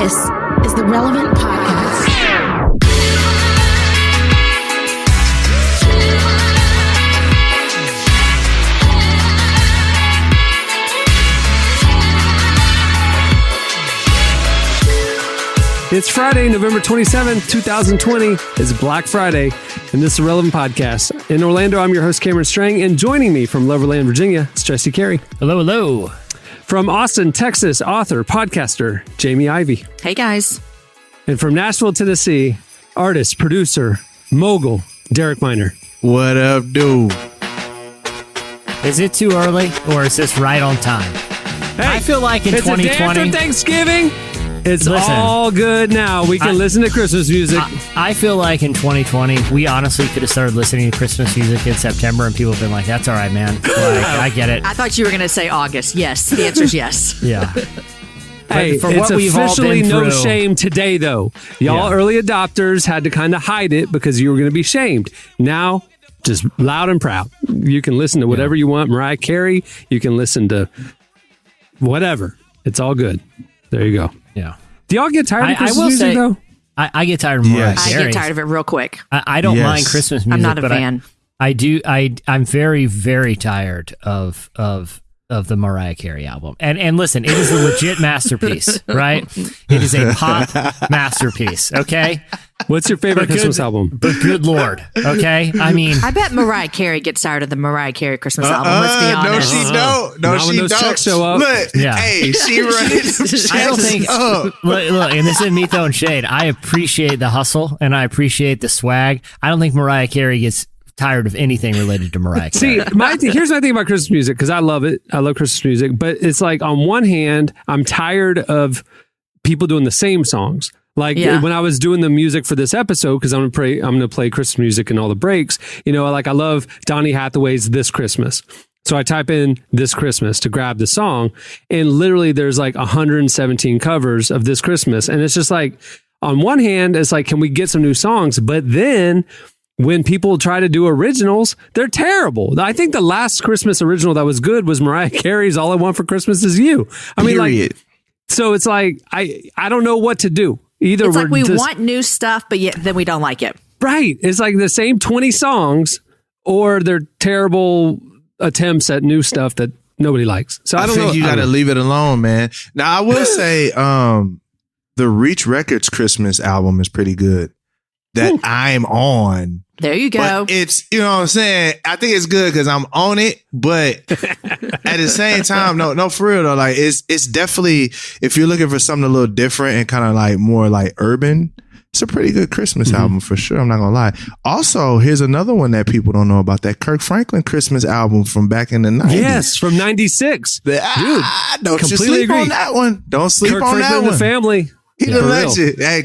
This is the Relevant Podcast. It's Friday, November 27th, 2020. It's Black Friday, and this is the Relevant Podcast. In Orlando, I'm your host, Cameron Strang, and joining me from Loverland, Virginia, it's Jesse Carey. Hello, hello. From Austin, Texas, author, podcaster, Jamie Ivey. Hey, guys. And from Nashville, Tennessee, artist, producer, mogul, Derek Miner. What up, dude? Is it too early, or is this right on time? Hey, I feel like in it's 2020... a day after Thanksgiving. It's all good now. We can listen to Christmas music. I feel like in 2020, we honestly could have started listening to Christmas music in September, and people have been like, that's all right, man. Like, I get it. I thought you were going to say August. Yes. The answer is yes. Yeah. Hey, for it's what we've all officially been no through- shame today, though. Y'all early adopters had to kind of hide it because you were going to be shamed. Now, just loud and proud. You can listen to whatever you want. Mariah Carey, you can listen to whatever. It's all good. There you go. Yeah. Do y'all get tired of I Christmas will music, say, though? I get tired of Mariah Yes. I Carey. get tired of it real quick. I don't Yes. mind Christmas music. I'm not a but fan. I do. I'm very, very tired of the Mariah Carey album. And listen, it is a legit masterpiece, right? It is a pop masterpiece, okay? What's your favorite Christmas album? But good Lord, okay? I mean, I bet Mariah Carey gets tired of the Mariah Carey Christmas album. Let's be No, honest. she don't. No, Not when she those don't. checks show up. Look, Yeah. hey, she runs. I don't think. Look, and this is me throwing shade. I appreciate the hustle and I appreciate the swag. I don't think Mariah Carey gets tired of anything related to Mariah Carey. See, here's my thing about Christmas music, because I love it. I love Christmas music. But it's like, on one hand, I'm tired of people doing the same songs. Like when I was doing the music for this episode, because I'm gonna play Christmas music in all the breaks. You know, like I love Donny Hathaway's "This Christmas," so I type in "This Christmas" to grab the song, and literally there's like 117 covers of "This Christmas," and it's just like, on one hand, it's like, can we get some new songs? But then when people try to do originals, they're terrible. I think the last Christmas original that was good was Mariah Carey's "All I Want for Christmas Is You." I mean, like, so it's like I don't know what to do. Either It's like we just want new stuff, but yet then we don't like it. right. It's like the same 20 songs, or they're terrible attempts at new stuff that nobody likes. So I don't know. think you got to leave it alone, man. Now, I will say the Reach Records Christmas album is pretty good. That I'm on. There you go. But it's, you know what I'm saying? I think it's good because I'm on it, but at the same time, no, for real though, like it's definitely, if you're looking for something a little different and kind of like more like urban, it's a pretty good Christmas album for sure. I'm not gonna lie. Also, here's another one that people don't know about, that Kirk Franklin Christmas album from back in the 90s. Yes, from 96. Dude, don't you completely sleep agree. on that one. Don't sleep Kirk on Franklin that and one. the family. He the For real. legend. Hey,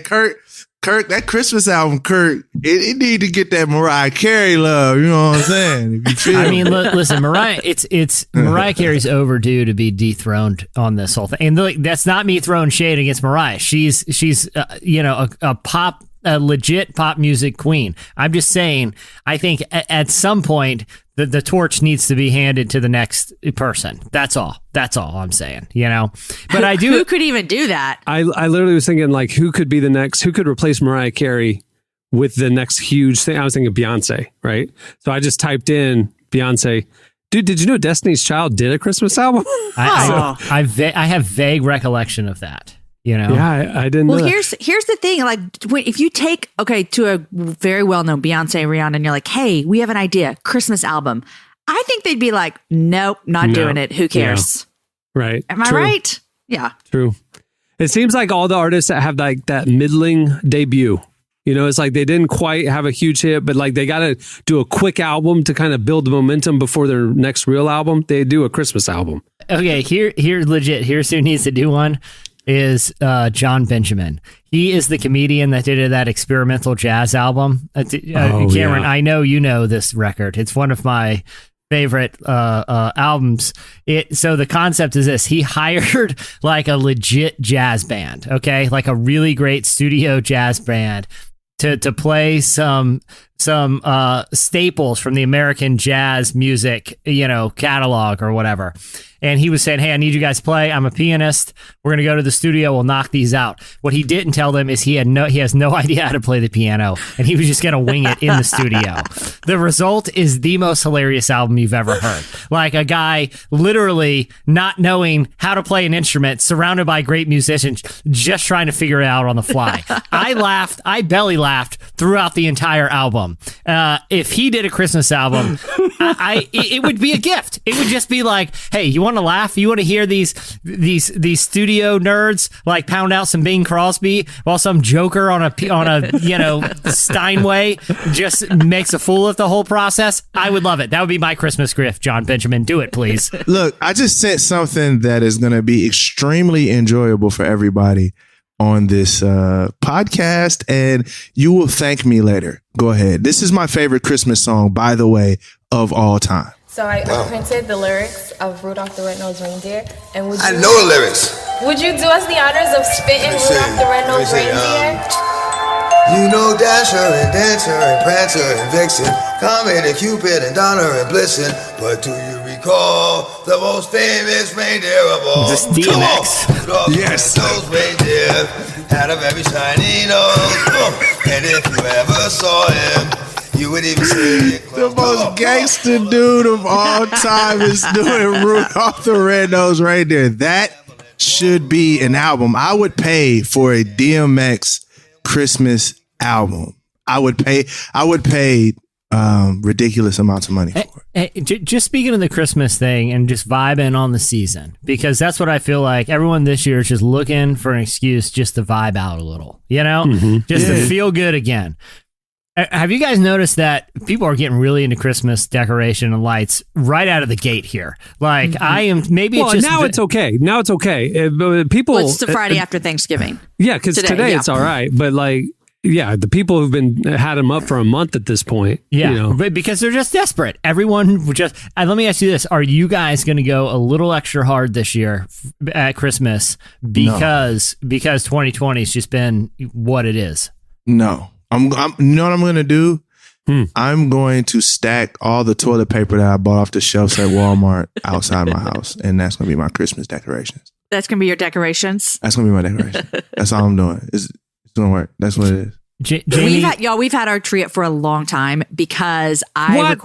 Kirk, that Christmas album, Kirk, it need to get that Mariah Carey love. You know what I'm saying? If you feel I mean, listen, Mariah. It's Mariah Carey's overdue to be dethroned on this whole thing, and that's not me throwing shade against Mariah. She's a legit pop music queen. I'm just saying, I think at some point the torch needs to be handed to the next person. That's all I'm saying, you know. But I do. Who could even do that? I literally was thinking, like, who could replace Mariah Carey with the next huge thing? I was thinking Beyonce, right? So I just typed in Beyonce. Dude, did you know Destiny's Child did a Christmas album? I have vague recollection of that. You know? Yeah, I didn't know. Well, that. here's the thing. Like, if you take to a very well known Beyonce, Rihanna, and you're like, hey, we have an idea, Christmas album. I think they'd be like, nope, not doing it. Who cares? Yeah. Right. Am I True. right? Yeah. True. It seems like all the artists that have like that middling debut, you know, it's like they didn't quite have a huge hit, but like they got to do a quick album to kind of build the momentum before their next real album. They do a Christmas album. Okay, here, legit. Here's who needs to do one. Is John Benjamin. He is the comedian that did that experimental jazz album. Cameron, yeah. I know you know this record. It's one of my favorite albums. So the concept is this: he hired like a legit jazz band, okay, like a really great studio jazz band, to play some staples from the American jazz music, catalog or whatever. And he was saying, hey, I need you guys to play. I'm a pianist. We're going to go to the studio. We'll knock these out. What he didn't tell them is he has no idea how to play the piano, and he was just going to wing it in the studio. The result is the most hilarious album you've ever heard. Like a guy literally not knowing how to play an instrument, surrounded by great musicians, just trying to figure it out on the fly. I belly laughed throughout the entire album. If he did a Christmas album, it would be a gift. It would just be like, hey, you want to laugh? You want to hear these studio nerds like pound out some Bing Crosby while some joker on a Steinway just makes a fool of the whole process? I would love it. That would be my Christmas gift, John Benjamin. Do it, please. Look, I just sent something that is going to be extremely enjoyable for everybody on this podcast, and you will thank me later. Go ahead. This is my favorite Christmas song, by the way, of all time. So I printed the lyrics of Rudolph the Red-Nosed Reindeer, and I know the lyrics. Would you do us the honors of spitting Rudolph the Red-Nosed Reindeer? You know Dasher and Dancer and Prancer and Vixen, Comet and Cupid and Donner and Blitzen, but do you recall the most famous reindeer of all? This DMX. Yes. Those reindeer had a very shiny nose, and if you ever saw him, you would even say the most gangster dude of all time is doing Rudolph the Red-Nosed Reindeer. That should be an album. I would pay for a DMX Christmas album. I would pay ridiculous amounts of money for it. Just speaking of the Christmas thing and just vibing on the season, because that's what I feel like everyone this year is just looking for an excuse just to vibe out a little, just to feel good again. Have you guys noticed that people are getting really into Christmas decoration and lights right out of the gate here? Like I am, maybe it's just now it's okay. Now it's okay. People. Well, it's the Friday after Thanksgiving. Yeah, because today it's all right. But the people who've had them up for a month at this point. Yeah, but because they're just desperate. Everyone just. Let me ask you this: are you guys going to go a little extra hard this year at Christmas because 2020 has just been what it is? No. You know what I'm going to do? I'm going to stack all the toilet paper that I bought off the shelves at Walmart outside my house, and that's going to be my Christmas decorations. That's going to be your decorations? That's going to be my decoration. That's all I'm doing. It's going to work. That's what it is. Jamie, we've had our tree up for a long time because I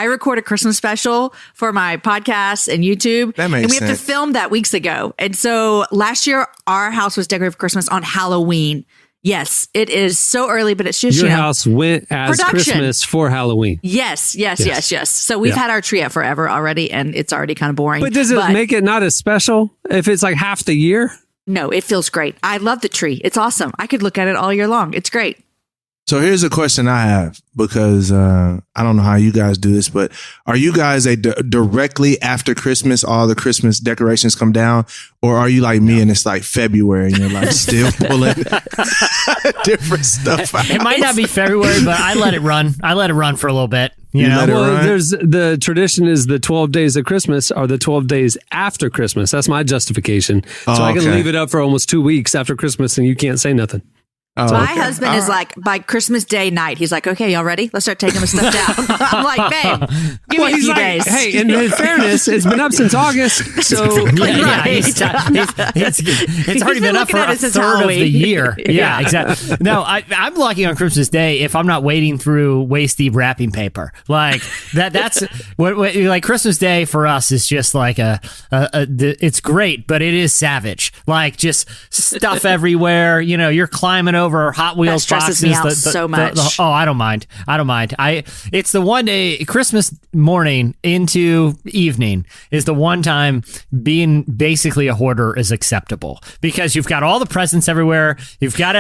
record a Christmas special for my podcast and YouTube. That makes sense. And we have sense. to film that weeks ago. And so last year, our house was decorated for Christmas on Halloween. Yes, it is so early, but it's just, your house went as production. Christmas for Halloween. Yes. So we've had our tree up forever already, and it's already kind of boring. But does it make it not as special if it's like half the year? No, it feels great. I love the tree. It's awesome. I could look at it all year long. It's great. So here's a question I have, because I don't know how you guys do this, but are you guys directly after Christmas, all the Christmas decorations come down, or are you like me and it's like February and you're like still pulling different stuff out? It might not be February, but I let it run. I let it run for a little bit. There's the tradition is the 12 days of Christmas are the 12 days after Christmas. That's my justification. So I can leave it up for almost 2 weeks after Christmas and you can't say nothing. My husband is like, by Christmas Day night, he's like, okay, y'all ready? Let's start taking the stuff down. I'm like, babe, give me a few days. Hey, in fairness, it's been up since August. So it's already been up for a third of the year. Yeah, exactly. No, I'm lucky on Christmas Day if I'm not wading through waist-deep wrapping paper. Like that's what like Christmas Day for us is just like it's great, but it is savage. Like just stuff everywhere. You're climbing over Hot Wheels boxes. Me out so much. I don't mind. It's the one day, Christmas morning into evening is the one time being basically a hoarder is acceptable, because you've got all the presents everywhere. You've got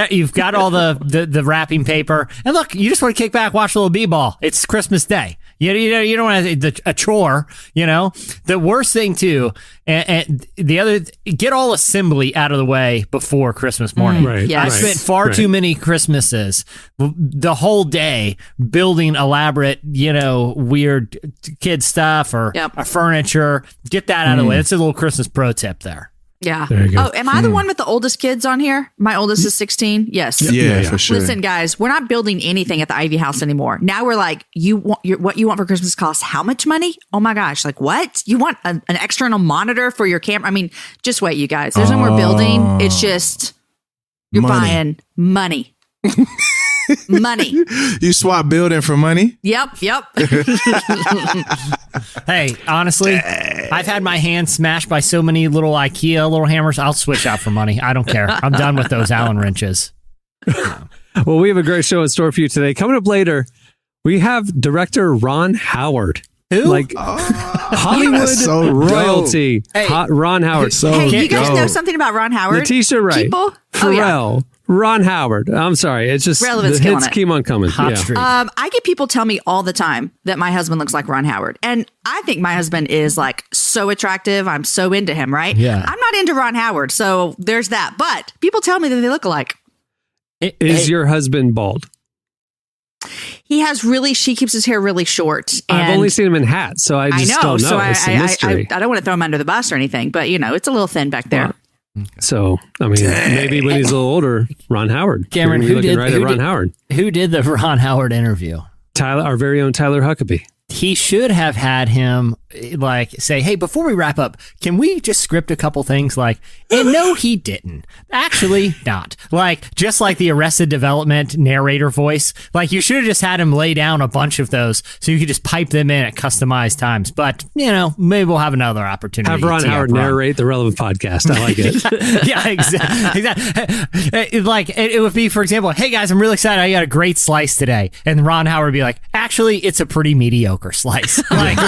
all the wrapping paper, and look, you just want to kick back, watch a little b-ball. It's Christmas Day. You don't want a chore. The worst thing too, and the other, get all assembly out of the way before Christmas morning. Right. Yes. I spent far too many Christmases, the whole day, building elaborate, weird kid stuff or furniture. Get that out of the way. That's a little Christmas pro tip there. Yeah. There you go. Oh, am I the one with the oldest kids on here? My oldest is 16. Yes. Yeah, for sure. Listen, guys, we're not building anything at the Ivy House anymore. Now we're like, what you want for Christmas costs how much money? Oh my gosh. Like what? You want an external monitor for your camera? I mean, just wait, you guys. There's no more building. It's just, you're buying money. Money. You swap building for money? Yep. Hey, honestly, I've had my hand smashed by so many little IKEA little hammers. I'll switch out for money. I don't care. I'm done with those Allen wrenches. Well, we have a great show in store for you today. Coming up later, we have director Ron Howard. Who? Like Hollywood so royalty. Hey. Ron Howard. Hey, you guys know something about Ron Howard? Letitia Wright. People? Pharrell. Ron Howard. I'm sorry. It's just Relevance the hits killing it. keep on coming. Hot streak. I get people tell me all the time that my husband looks like Ron Howard. And I think my husband is like so attractive. I'm so into him, right? Yeah. I'm not into Ron Howard. So there's that. But people tell me that they look alike. Is your husband bald? She keeps his hair really short. And I've only seen him in hats, so I just don't know. So It's a mystery. I don't want to throw him under the bus or anything, but it's a little thin back there. Wow. So, I mean, maybe when he's a little older, Ron Howard. Cameron, You're gonna be looking right at Ron Howard. Who did the Ron Howard interview? Tyler, our very own Tyler Huckabee. He should have had him like say, hey, before we wrap up, can we just script a couple things like, and no, he didn't. Actually, not. Like, just like the Arrested Development narrator voice. Like, you should have just had him lay down a bunch of those so you could just pipe them in at customized times. But, maybe we'll have another opportunity. Have Ron Howard narrate the Relevant podcast. I like it. Yeah, exactly. It would be, for example, hey guys, I'm really excited. I got a great slice today. And Ron Howard would be like, actually, it's a pretty mediocre slice. Like,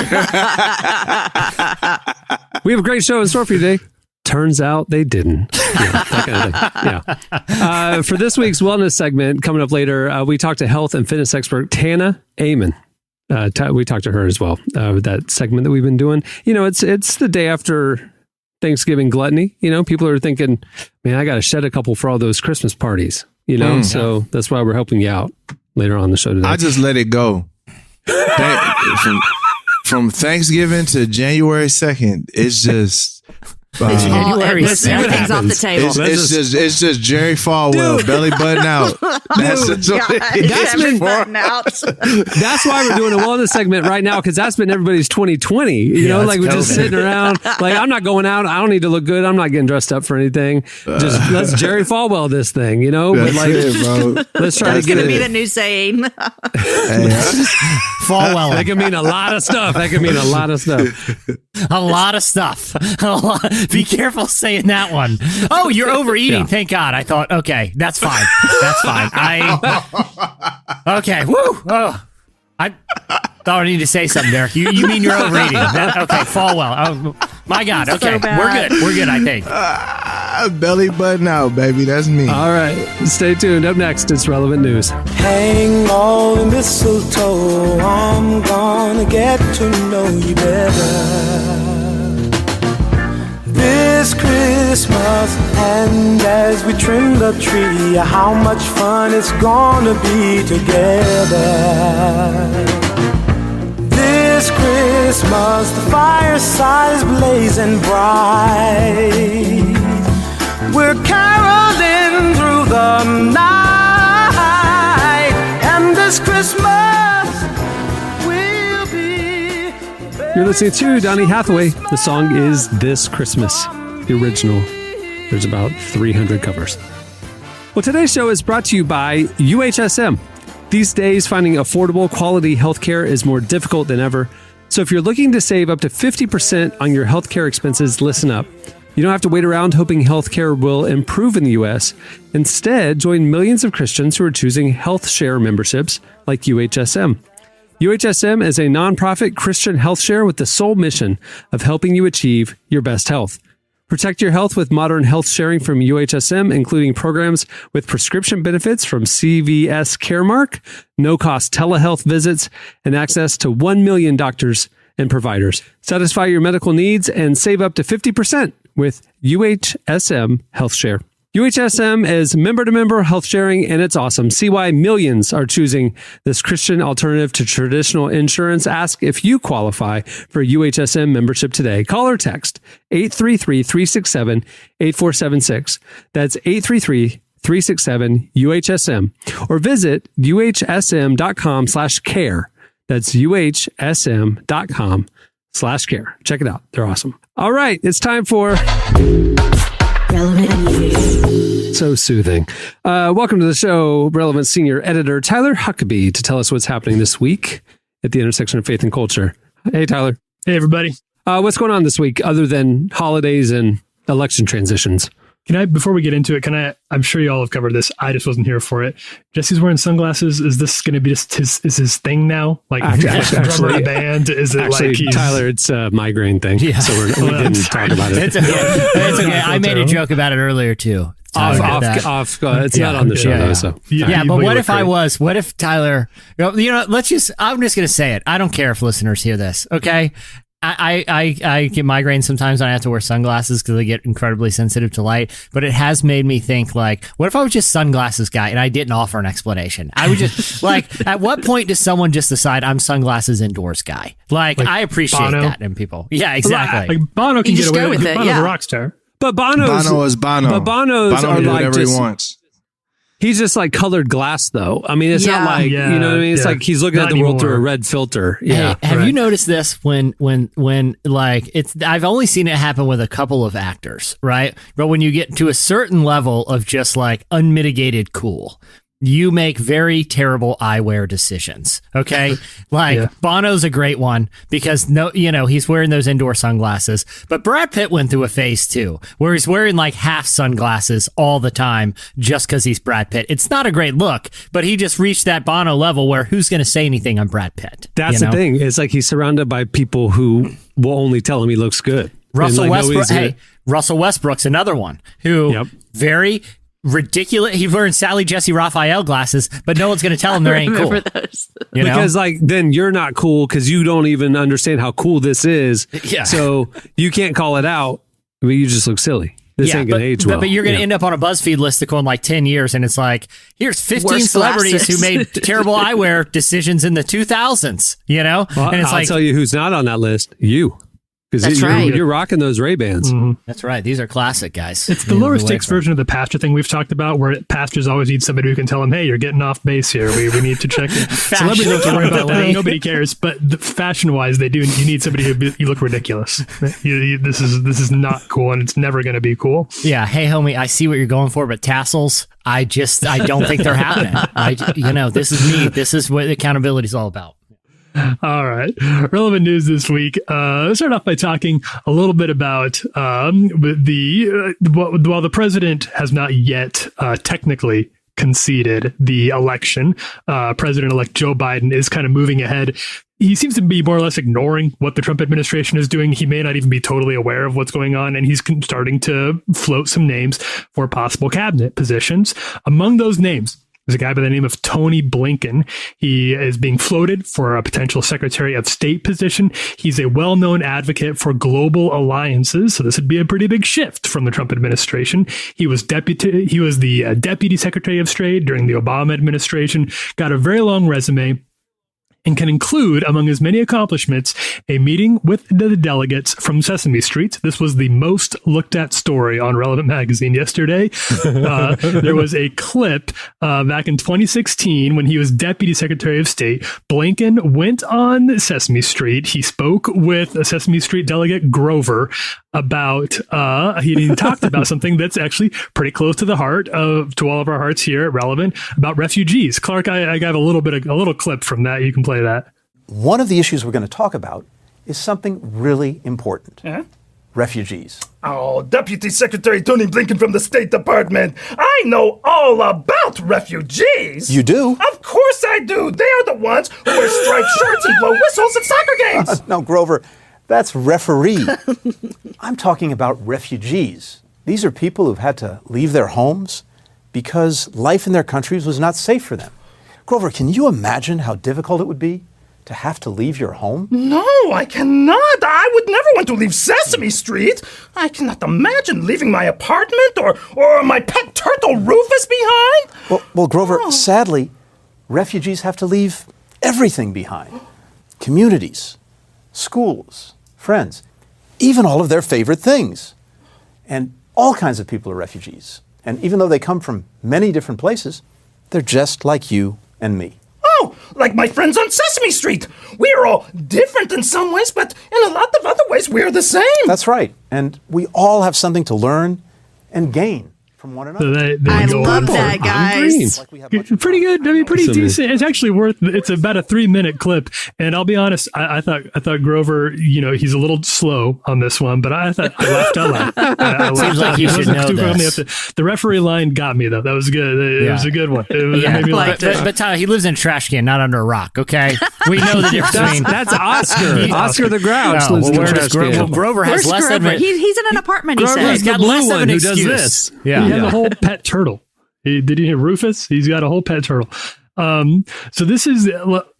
we have a great show in store for you today. Turns out they didn't. Yeah, that kind of thing. Yeah. For this week's wellness segment, coming up later, we talked to health and fitness expert Tana Amen. We talked to her as well with that segment that we've been doing. It's the day after Thanksgiving gluttony. People are thinking, man, I got to shed a couple for all those Christmas parties. So that's why we're helping you out later on the show today. I just let it go. From Thanksgiving to January 2nd, it's just Everything's off the table. It's just Jerry Falwell belly button out. That's why we're doing a wellness segment right now, because that's been everybody's 2020. We're just sitting around. Like, I'm not going out. I don't need to look good. I'm not getting dressed up for anything. Just let's Jerry Falwell this thing. That's it, bro. Let's try to get it. Be the new saying. Falwell. That can mean a lot of stuff. A lot of stuff. Be careful saying that one. Oh, you're overeating. Yeah. Thank God. I thought, okay, that's fine. Okay. Woo. Oh, I thought I needed to say something there. You mean you're overeating? Okay, Falwell. Oh, my God. Okay, so we're good. I think. Belly button out, baby. That's me. All right, stay tuned. Up next, it's Relevant News. Hang all the mistletoe. I'm gonna get to know you better this Christmas, and as we trim the tree, how much fun it's gonna be together. This Christmas, the fireside is blazing bright. We're caroling through the night, and this Christmas will be. You're listening to Donny Hathaway. The song is This Christmas, the original. There's about 300 covers. Well, today's show is brought to you by UHSM. These days, finding affordable, quality healthcare is more difficult than ever. So if you're looking to save up to 50% on your healthcare expenses, listen up. You don't have to wait around hoping healthcare will improve in the U.S. Instead, join millions of Christians who are choosing health share memberships like UHSM. UHSM is a nonprofit Christian health share with the sole mission of helping you achieve your best health. Protect your health with modern health sharing from UHSM, including programs with prescription benefits from CVS Caremark, no-cost telehealth visits, and access to 1 million doctors and providers. Satisfy your medical needs and save up to 50% with UHSM Health Share. UHSM is member-to-member health sharing, and it's awesome. See why millions are choosing this Christian alternative to traditional insurance. Ask if you qualify for UHSM membership today. Call or text 833-367-8476. That's 833-367-UHSM. Or visit uhsm.com/care. That's uhsm.com/care. Check it out. They're awesome. All right. It's time for... Relevant News. So soothing. Welcome to the show, Relevant Senior Editor Tyler Huckabee, to tell us what's happening this week at the intersection of faith and culture. Hey, Tyler. Hey, everybody. What's going on this week other than holidays and election transitions? Before we get into it, I'm sure you all have covered this. I just wasn't here for it. Jesse's wearing sunglasses. Is this going to be just his thing now? Like, drummer in a band? Is it actually, like he's... Tyler, it's a migraine thing. Yeah. So we didn't talk about it. It's okay. I made a joke about it earlier, too. It's not on the show, though. So. Yeah, but what if what if Tyler, I'm just going to say it. I don't care if listeners hear this, okay? I get migraines sometimes and I have to wear sunglasses because I get incredibly sensitive to light. But it has made me think, like, what if I was just sunglasses guy and I didn't offer an explanation? I would just, like, at what point does someone just decide I'm sunglasses indoors guy? Like I appreciate Bono. that in people. Yeah, exactly. Like Bono can You get just away go with it. Bono's a rock star. But Bono is Bono. But Bono's Bono are can do like whatever just, he wants. He's just like colored glass, though. I mean, it's not like, you know what I mean? It's like he's looking Not at the world through a anymore. red filter. Yeah. Hey, have you noticed this when like I've only seen it happen with a couple of actors, right? But when you get to a certain level of just like unmitigated cool, you make very terrible eyewear decisions. Okay. Like Bono's a great one because he's wearing those indoor sunglasses, but Brad Pitt went through a phase too, where he's wearing like half sunglasses all the time just because he's Brad Pitt. It's not a great look, but he just reached that Bono level where who's going to say anything on Brad Pitt? That's the thing. It's like he's surrounded by people who will only tell him he looks good. Russell Westbrook. Hey, Russell Westbrook's another one who very ridiculous. He's wearing Sally Jesse Raphael glasses, but no one's going to tell him they ain't cool. Those. Because like then you're not cool because you don't even understand how cool this is. Yeah. So you can't call it out. I mean, you just look silly. This ain't gonna age well. But you're going to end up on a BuzzFeed list that go in like 10 years, and it's like, here's 15 Worst celebrities glasses. who made terrible eyewear decisions in the 2000s. Well, and it's I'll tell you who's not on that list. You. Because you're rocking those Ray-Bans. Mm-hmm. That's right. These are classic, guys. It's the lower stakes version of the pastor thing we've talked about, where pastors always need somebody who can tell them, hey, you're getting off base here. We need to check it. Celebrities don't have to worry about that. Nobody cares. But fashion-wise, they do. You need somebody you look ridiculous. This is not cool, and it's never going to be cool. Yeah. Hey, homie, I see what you're going for, but tassels, I don't think they're happening. This is me. This is what accountability is all about. All right. Relevant news this week. Let's start off by talking a little bit about while the president has not yet technically conceded the election, President-elect Joe Biden is kind of moving ahead. He seems to be more or less ignoring what the Trump administration is doing. He may not even be totally aware of what's going on, and he's starting to float some names for possible cabinet positions. Among those names, there's a guy by the name of Tony Blinken. He is being floated for a potential Secretary of State position. He's a well-known advocate for global alliances, so this would be a pretty big shift from the Trump administration. He was the Deputy Secretary of State during the Obama administration, got a very long resume, and can include, among his many accomplishments, a meeting with the delegates from Sesame Street. This was the most looked at story on Relevant Magazine yesterday. There was a clip back in 2016 when he was Deputy Secretary of State. Blinken went on Sesame Street. He spoke with a Sesame Street delegate, Grover, about he talked about something that's actually pretty close to the heart to all of our hearts here at Relevant, about refugees. Clark, I got a little clip from that. You can play that. One of the issues we're going to talk about is something really important. Refugees. Oh, Deputy Secretary Tony Blinken from the State Department. I know all about refugees. You do? Of course I do. They are the ones who wear striped shirts and blow whistles at soccer games. No, Grover, that's referee. I'm talking about refugees. These are people who've had to leave their homes because life in their countries was not safe for them. Grover, can you imagine how difficult it would be to have to leave your home? No, I cannot. I would never want to leave Sesame Street. I cannot imagine leaving my apartment or my pet turtle Rufus behind. Well, Grover, sadly, refugees have to leave everything behind. Communities, schools, friends, even all of their favorite things. And all kinds of people are refugees. And even though they come from many different places, they're just like you and me. Oh, like my friends on Sesame Street. We are all different in some ways, but in a lot of other ways, we're the same. That's right. And we all have something to learn and gain from one another. I love that, guys. Pretty good. I mean, pretty decent. It's actually it's about a 3-minute clip. And I'll be honest, I thought Grover, he's a little slow on this one, but I thought I laughed out loud. Seems like you should know this. The referee line got me, though. That was good. It was a good one. It made me laugh. But Tyler, he lives in a trash can, not under a rock, okay? We know the difference between... That's Oscar. Oscar the Grouch lives in a trash can. Grover has less Grover? He's in an apartment, he said. He's got less of an excuse. Who does this. Yeah. He has a whole pet turtle. Did you hear Rufus? He's got a whole pet turtle. So this is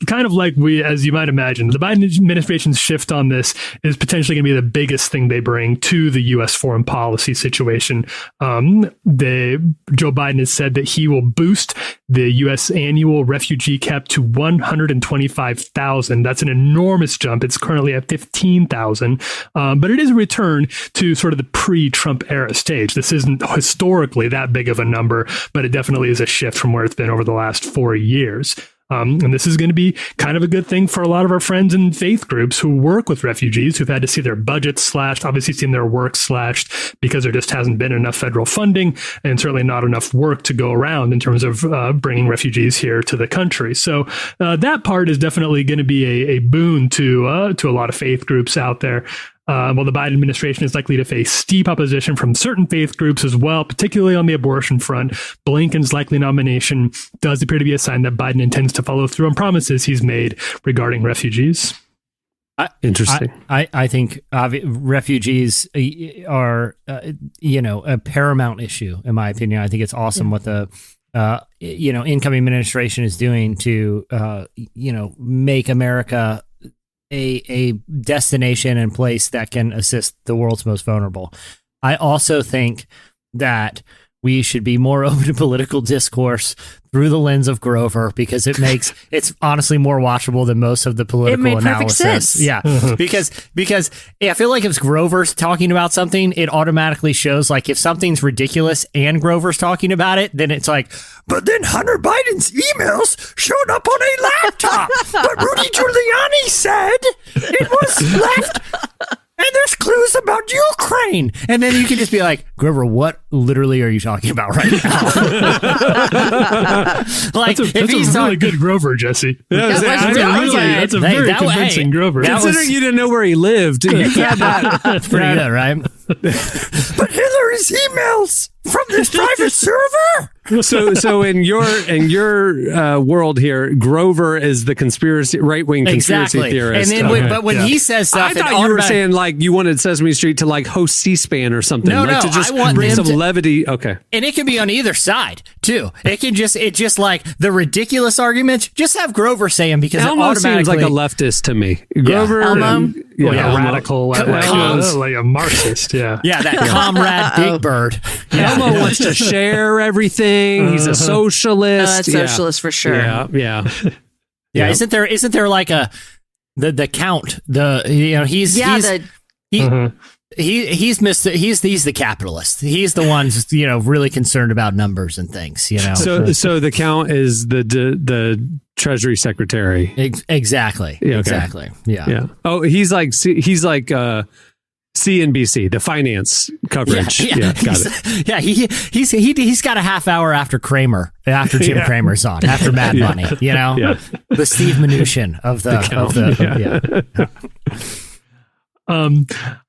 kind of like as you might imagine, the Biden administration's shift on this is potentially going to be the biggest thing they bring to the U.S. foreign policy situation. Joe Biden has said that he will boost the U.S. annual refugee cap to 125,000. That's an enormous jump. It's currently at 15,000, but it is a return to sort of the pre-Trump era stage. This isn't historically that big of a number, but it definitely is a shift from where it's been over the last 4 years. And this is going to be kind of a good thing for a lot of our friends in faith groups who work with refugees, who've had to see their budgets slashed, obviously seen their work slashed because there just hasn't been enough federal funding and certainly not enough work to go around in terms of bringing refugees here to the country. So that part is definitely going to be a boon to a lot of faith groups out there. Well, the Biden administration is likely to face steep opposition from certain faith groups as well, particularly on the abortion front. Blinken's likely nomination does appear to be a sign that Biden intends to follow through on promises he's made regarding refugees. Interesting. I think refugees are, a paramount issue, in my opinion. I think it's awesome what the incoming administration is doing to, make America a destination and place that can assist the world's most vulnerable. I also think that we should be more open to political discourse through the lens of Grover, because it's honestly more watchable than most of the political analysis. Sense. Yeah, because I feel like if Grover's talking about something, it automatically shows like if something's ridiculous and Grover's talking about it, then it's like, but then Hunter Biden's emails showed up on a laptop, but Rudy Giuliani said it was left. And there's clues about Ukraine. And then you can just be like, Grover, what literally are you talking about right now? Like, that's a really good Grover, Jesse. That's a very convincing Grover. Considering you didn't know where he lived, you had that. That's pretty good, right? But Hillary's emails from this private server. So in your world here, Grover is the right-wing conspiracy theorist. And then, but when he says stuff, I thought you were saying like you wanted Sesame Street to like host C-SPAN or something. No, to just bring some levity. Okay, and it can be on either side too. It just like the ridiculous arguments. Just have Grover say them because Elmo it automatically seems like a leftist to me. Grover, Elmo. Radical, like a Marxist. Yeah, that comrade Big Bird. Elmo wants to share everything. He's a socialist. Socialist for sure. Yeah. Isn't there like the count? He's the capitalist. He's the one really concerned about numbers and things. So the count is the Treasury Secretary. Exactly. Yeah, okay. Exactly. Yeah. Oh, he's like CNBC, the finance coverage. Yeah, got it. Yeah, he's got a half hour after Jim Cramer's on, after Mad Money. The Steve Mnuchin of the.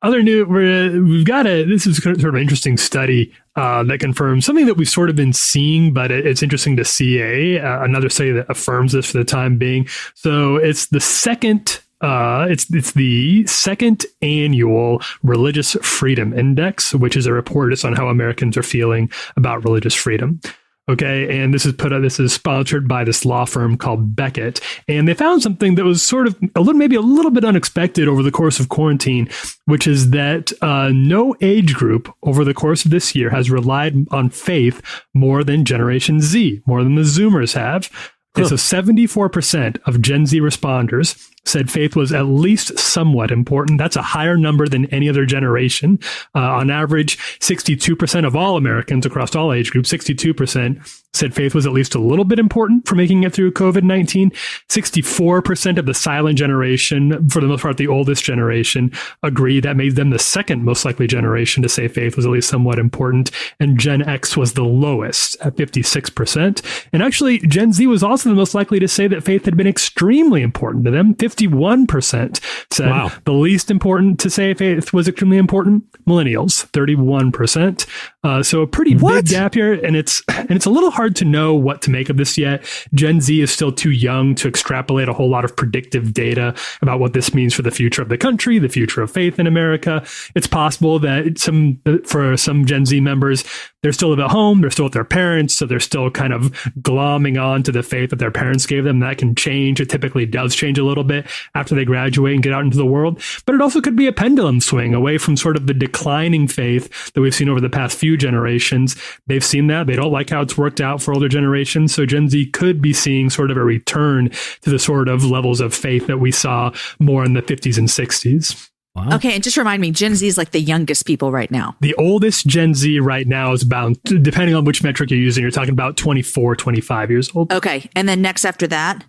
Other new, we've got this is sort of an interesting study that confirms something that we've sort of been seeing, but it's interesting to see another study that affirms this for the time being. So it's the second. It's the second annual Religious Freedom Index, which is a report just on how Americans are feeling about religious freedom. Okay, and this is sponsored by this law firm called Beckett, and they found something that was sort of maybe a little bit unexpected over the course of quarantine, which is that no age group over the course of this year has relied on faith more than Generation Z, more than the Zoomers have. Okay, so 74% of Gen Z responders said faith was at least somewhat important. That's a higher number than any other generation. On average, 62% of all Americans across all age groups, 62% said faith was at least a little bit important for making it through COVID-19. 64% of the silent generation, for the most part, the oldest generation, agree that made them the second most likely generation to say faith was at least somewhat important. And Gen X was the lowest at 56%. And actually, Gen Z was also the most likely to say that faith had been extremely important to them. 51% said the least important to say faith was extremely important. Millennials, 31%. So a pretty big gap here, and it's a little hard to know what to make of this yet. Gen Z is still too young to extrapolate a whole lot of predictive data about what this means for the future of the country, the future of faith in America. It's possible that for some Gen Z members, they're still at home, they're still with their parents, so they're still kind of glomming on to the faith that their parents gave them. That can change. It typically does change a little bit after they graduate and get out into the world. But it also could be a pendulum swing away from sort of the declining faith that we've seen over the past few generations. They've seen that. They don't like how it's worked out for older generations. So Gen Z could be seeing sort of a return to the sort of levels of faith that we saw more in the 50s and 60s. Wow. Okay, and just remind me, Gen Z is like the youngest people right now. The oldest Gen Z right now is about, depending on which metric you're using, you're talking about 24, 25 years old. Okay, and then next after that?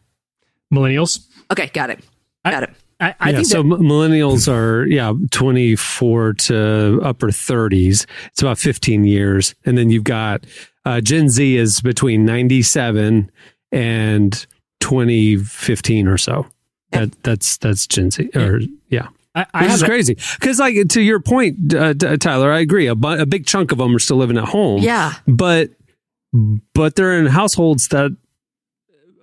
Millennials. Okay, got it. I think so. Millennials are 24 to upper 30s. It's about 15 years, and then you've got Gen Z is between 97 and 2015 or so. That's Gen Z. Which is crazy. Because, like, to your point, Tyler, I agree. A big chunk of them are still living at home. Yeah. But they're in households that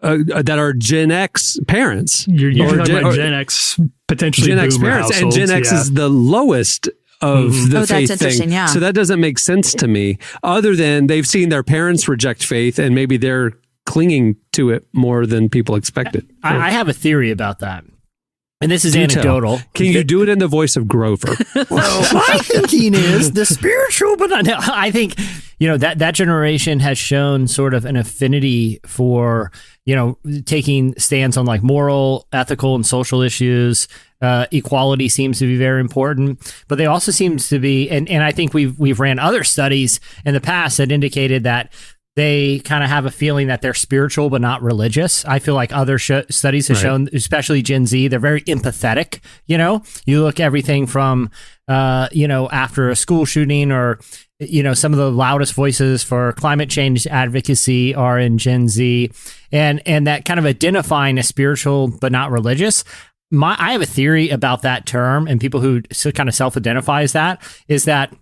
are Gen X parents. You're talking about Gen X, potentially Gen X parents. And Gen X is the lowest of the faith that's interesting, thing. yeah. So that doesn't make sense to me, other than they've seen their parents reject faith and maybe they're clinging to it more than people expected. I have a theory about that. And this is anecdotal. Can you do it in the voice of Grover? My thinking is the spiritual, but no, I think, that generation has shown sort of an affinity for, taking stands on like moral, ethical, and social issues. Equality seems to be very important, but they also seems to be, and I think we've ran other studies in the past that indicated that they kind of have a feeling that they're spiritual but not religious. I feel like other studies have shown, especially Gen Z, they're very empathetic. You look everything from, after a school shooting or, some of the loudest voices for climate change advocacy are in Gen Z, and that kind of identifying as spiritual but not religious. I have a theory about that term, and people who kind of self-identify as that, is that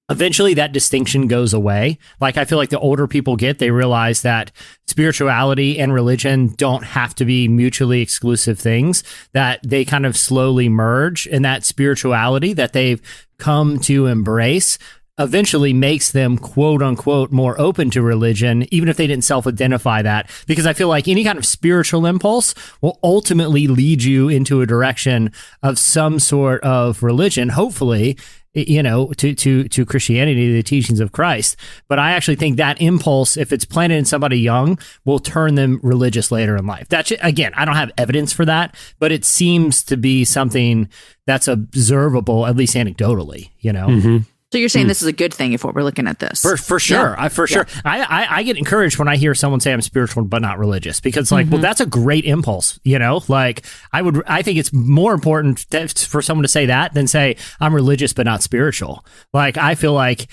eventually that distinction goes away. Like, I feel like the older people get, they realize that spirituality and religion don't have to be mutually exclusive things, that they kind of slowly merge, and that spirituality that they've come to embrace eventually makes them, quote unquote, more open to religion, even if they didn't self-identify that. Because I feel like any kind of spiritual impulse will ultimately lead you into a direction of some sort of religion, hopefully, to Christianity, the teachings of Christ. But I actually think that impulse, if it's planted in somebody young, will turn them religious later in life. That's, again, I don't have evidence for that, but it seems to be something that's observable, at least anecdotally, Mm-hmm. So you're saying this is a good thing if what we're looking at this? For sure. Sure. I get encouraged when I hear someone say I'm spiritual but not religious, because well, that's a great impulse, like I think it's more important for someone to say that than say I'm religious but not spiritual. Like, I feel like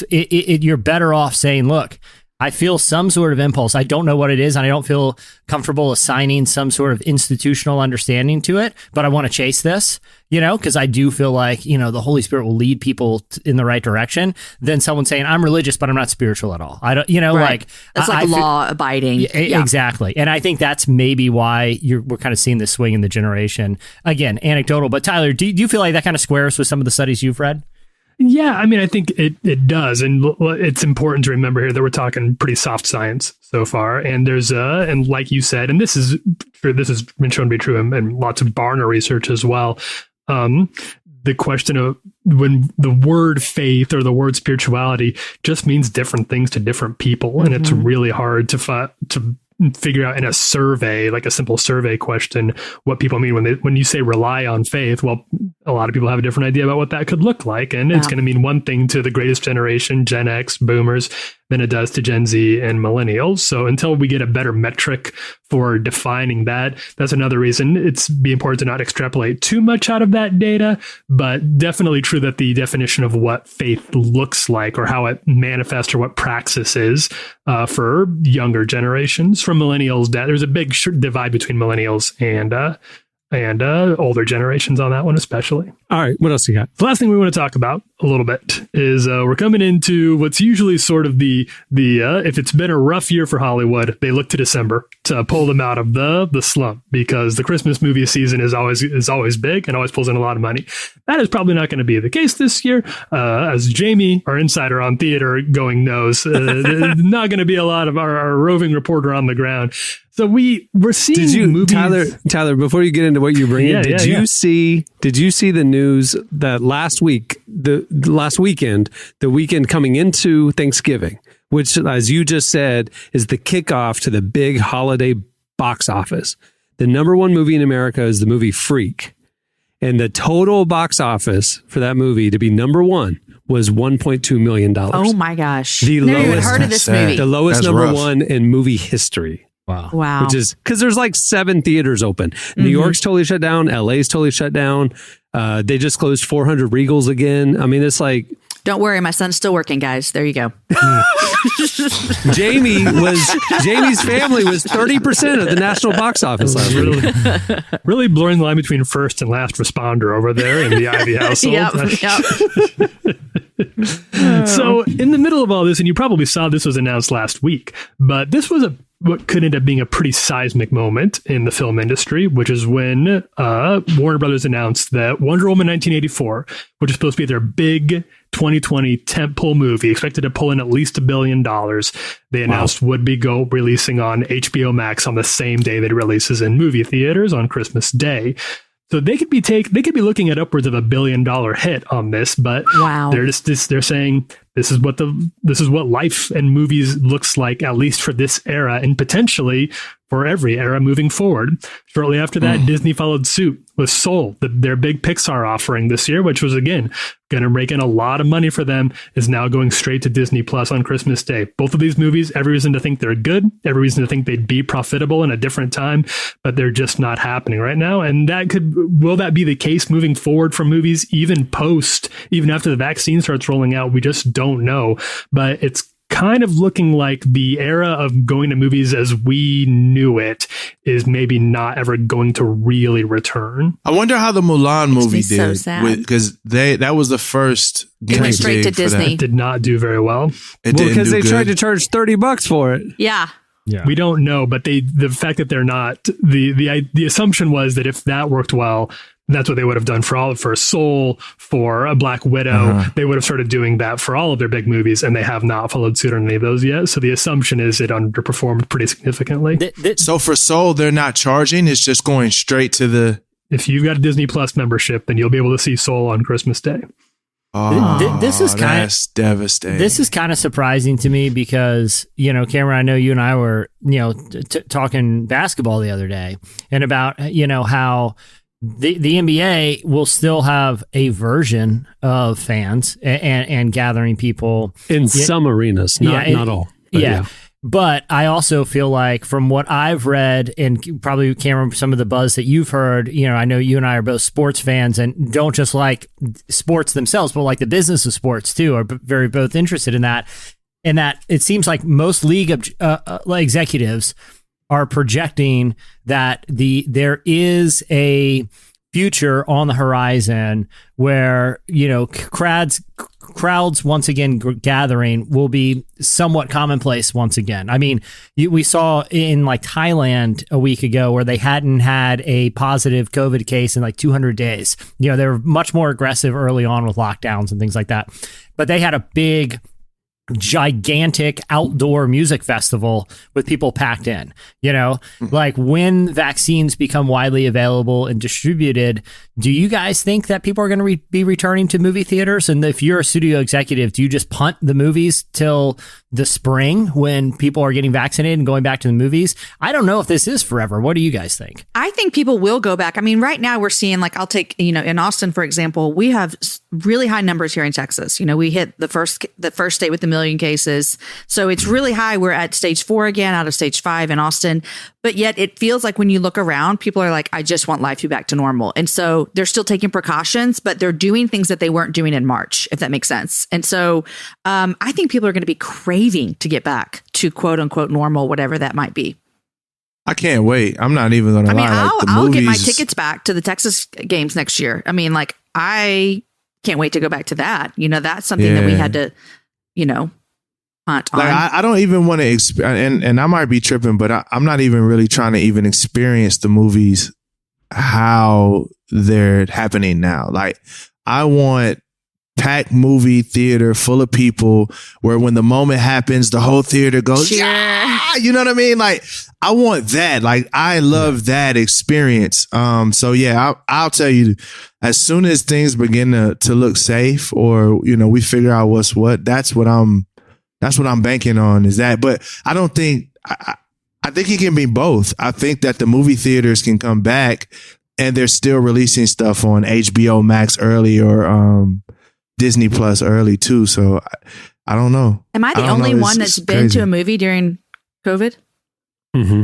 you're better off saying, look, I feel some sort of impulse. I don't know what it is, and I don't feel comfortable assigning some sort of institutional understanding to it, but I want to chase this, because I do feel like, the Holy Spirit will lead people in the right direction, than someone saying, I'm religious, but I'm not spiritual at all. I don't, right. That's like law abiding. Yeah. Exactly. And I think that's maybe why we're kind of seeing this swing in the generation. Again, anecdotal, but Tyler, do you feel like that kind of squares with some of the studies you've read? Yeah, I mean, I think it does. And it's important to remember here that we're talking pretty soft science so far. And there's and like you said, and this is true, this has been shown to be true in lots of Barna research as well. The question of when the word faith or the word spirituality just means different things to different people. And it's really hard to figure out in a survey, like a simple survey question, what people mean when you say rely on faith. Well, a lot of people have a different idea about what that could look like. And it's going to mean one thing to the greatest generation, Gen X, boomers, than it does to Gen Z and millennials. So until we get a better metric for defining that, that's another reason it's be important to not extrapolate too much out of that data, but definitely true that the definition of what faith looks like or how it manifests or what praxis is for younger generations. From millennials, there's a big divide between millennials and older generations on that one, especially. All right, what else you got? The last thing we want to talk about a little bit is we're coming into what's usually sort of the if it's been a rough year for Hollywood, they look to December to pull them out of the slump, because the Christmas movie season is always big and always pulls in a lot of money. That is probably not going to be the case this year, as Jamie, our insider on theater going, knows. Not going to be a lot of our roving reporter on the ground. So we're seeing movies. Tyler, before you get into what you bring in, did you see the news that last weekend, the weekend coming into Thanksgiving, which, as you just said, is the kickoff to the big holiday box office. The number one movie in America is the movie Freak. And the total box office for that movie to be number one was $1.2 million. Oh my gosh. Never even heard of this movie. The lowest number one in movie history. Wow. Which is because there's like 7 theaters open. New York's totally shut down. LA's totally shut down. They just closed 400 Regals again. I mean, it's like, don't worry, my son's still working, guys. There you go. Jamie's family was 30% of the national box office last week. Really blurring the line between first and last responder over there in the Ivy household. Yep. So in the middle of all this, and you probably saw this was announced last week, but this was what could end up being a pretty seismic moment in the film industry, which is when Warner Brothers announced that Wonder Woman 1984, which is supposed to be their big 2020 tentpole movie, expected to pull in at least $1 billion, they announced would be releasing on HBO Max on the same day that it releases in movie theaters on Christmas Day. So they could be looking at upwards of $1 billion hit on this, but they're saying this is what life and movies looks like, at least for this era, and potentially for every era moving forward. Shortly after that, Disney followed suit with Soul, their big Pixar offering this year, which was, again, going to rake in a lot of money for them, is now going straight to Disney Plus on Christmas Day. Both of these movies, every reason to think they're good, every reason to think they'd be profitable in a different time, but they're just not happening right now. And will that be the case moving forward for movies, even after the vaccine starts rolling out? We just don't know. But it's kind of looking like the era of going to movies as we knew it is maybe not ever going to really return. I wonder how the Mulan movie did, so because that was the first. It went straight to Disney. Did not do very well. Because they tried to charge $30 for it. Yeah. We don't know, but the fact that they're not, the assumption was that if that worked well, that's what they would have done for Soul, for a Black Widow. They would have started doing that for all of their big movies, and they have not followed suit on any of those yet. So the assumption is it underperformed pretty significantly. So for Soul, they're not charging. It's just going straight to the... If you've got a Disney Plus membership, then you'll be able to see Soul on Christmas Day. That's devastating. This is kind of surprising to me because, Cameron, I know you and I were, talking basketball the other day, and about, how the NBA will still have a version of fans and gathering people in some arenas, not all. Yeah. But I also feel like, from what I've read, and probably, Cameron, some of the buzz that you've heard, I know you and I are both sports fans and don't just like sports themselves, but like the business of sports too, are very both interested in that. And that it seems like most league executives are projecting that there is a future on the horizon where, crowds once again gathering will be somewhat commonplace once again. I mean, we saw in like Thailand a week ago where they hadn't had a positive COVID case in like 200 days. You know, they were much more aggressive early on with lockdowns and things like that. But they had a big, gigantic outdoor music festival with people packed in. You know, like when vaccines become widely available and distributed, do you guys think that people are going to be returning to movie theaters? And if you're a studio executive, do you just punt the movies till the spring when people are getting vaccinated and going back to the movies? I don't know if this is forever. What do you guys think? I think people will go back. I mean, right now we're seeing, like, I'll take, you know, in Austin, for example, we have really high numbers here in Texas. You know, we hit the first state with 1 million cases. So it's really high. We're at stage 4 again, out of stage 5 in Austin. But yet it feels like when you look around, people are like, I just want life to be back to normal. And so they're still taking precautions, but they're doing things that they weren't doing in March, if that makes sense. And so I think people are going to be craving to get back to quote unquote normal, whatever that might be. I can't wait. I'm not even going to lie. I mean, Like, I'll get my tickets back to the Texas games next year. I mean, like, I can't wait to go back to that. You know, that's something that we had to, you know, hunt on. Like, I don't even want to, and I might be tripping, but I'm not even really trying to even experience the movies how they're happening now. Like, I want packed movie theater full of people where when the moment happens, the whole theater goes, yeah, you know what I mean? Like, I want that. Like, I love that experience. So yeah, I'll tell you, as soon as things begin to look safe, or, you know, we figure out what's what, that's what I'm banking on, is that. But I don't think, I think it can be both. I think that the movie theaters can come back and they're still releasing stuff on HBO Max early, or Disney Plus early too. So I don't know. Am I the only one that's been to a movie during COVID? Mm-hmm.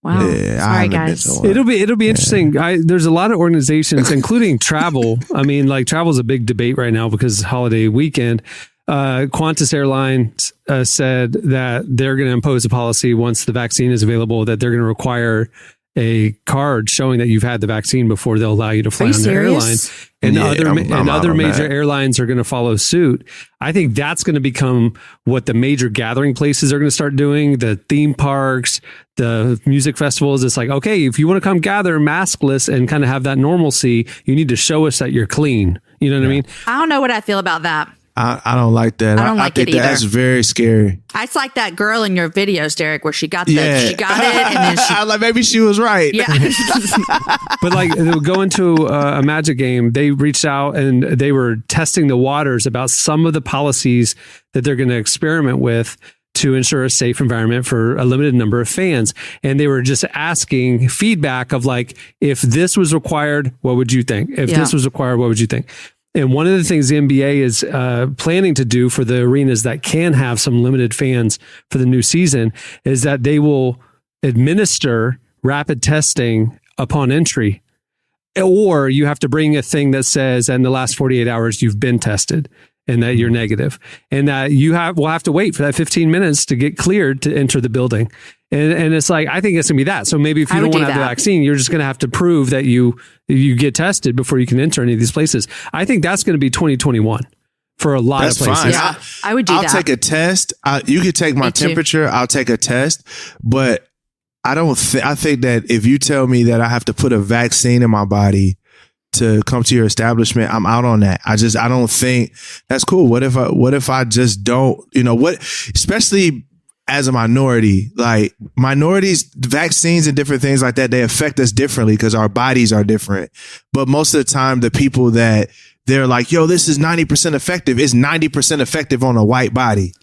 Wow. Yeah, sorry, guys. It'll be interesting. There's a lot of organizations, including travel. I mean, like, travel is a big debate right now because it's holiday weekend. Qantas Airlines said that they're going to impose a policy once the vaccine is available that they're going to require a card showing that you've had the vaccine before they'll allow you to fly on their airline. And other major airlines are going to follow suit. I think that's going to become what the major gathering places are going to start doing. The theme parks, the music festivals. It's like, okay, if you want to come gather maskless and kind of have that normalcy, you need to show us that you're clean. You know what I mean? I don't know what I feel about that. I don't like that. I don't like think it either. That's very scary. It's like that girl in your videos, Derek, where she got it, and then she like, maybe she was right. Yeah. But like, going to a Magic game, they reached out and they were testing the waters about some of the policies that they're going to experiment with to ensure a safe environment for a limited number of fans. And they were just asking feedback of, like, if this was required, what would you think? If this was required, what would you think? And one of the things the NBA is planning to do for the arenas that can have some limited fans for the new season is that they will administer rapid testing upon entry, or you have to bring a thing that says in the last 48 hours you've been tested and that you're negative, and that will have to wait for that 15 minutes to get cleared to enter the building. And it's like, I think it's gonna be that. So maybe if you don't want to have the vaccine, you're just gonna have to prove that you get tested before you can enter any of these places. I think that's gonna be 2021 for a lot of places. Fine. Yeah, I would do that. I'll take a test. You could take my temperature. I'll take a test, but I think that if you tell me that I have to put a vaccine in my body to come to your establishment, I'm out on that. I don't think that's cool. What if I just don't, especially as a minority, like minorities, vaccines and different things like that, they affect us differently because our bodies are different. But most of the time, the people that they're like, yo, this is 90% effective, is 90% effective on a white body.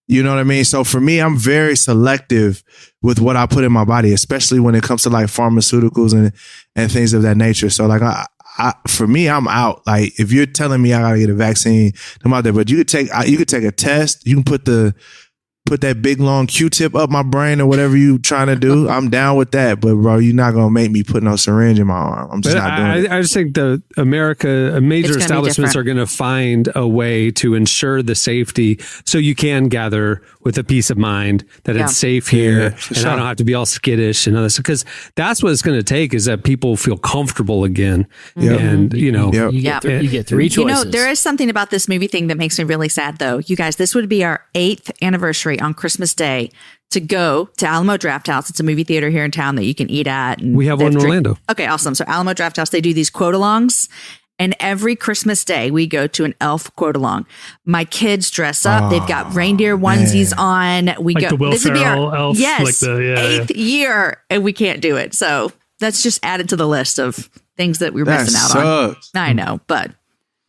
You know what I mean? So for me, I'm very selective with what I put in my body, especially when it comes to like pharmaceuticals and things of that nature. So like, for me, I'm out. Like, if you're telling me I gotta get a vaccine, I'm out there. But you could take a test. You can put the put that big long Q-tip up my brain or whatever you trying to do, I'm down with that. But bro, you're not gonna make me put no syringe in my arm. I'm just not doing it. I just think major establishments are going to find a way to ensure the safety, so you can gather with a peace of mind that it's safe here, and I don't have to be all skittish and all this, because that's what it's going to take, is that people feel comfortable again. And you get 3 choices. There is something about this movie thing that makes me really sad, though. You guys, this would be our 8th anniversary on Christmas Day to go to Alamo Drafthouse. It's a movie theater here in town that you can eat at. And we have one in Orlando. Okay, awesome. So Alamo Drafthouse, they do these quote-alongs. And every Christmas Day, we go to an elf quote-along. My kids dress up. They've got reindeer onesies on. We like go. The Will This would be Ferrell our elf. Like the, 8th year, and we can't do it. So that's just added to the list of things that we're missing out on. I know, but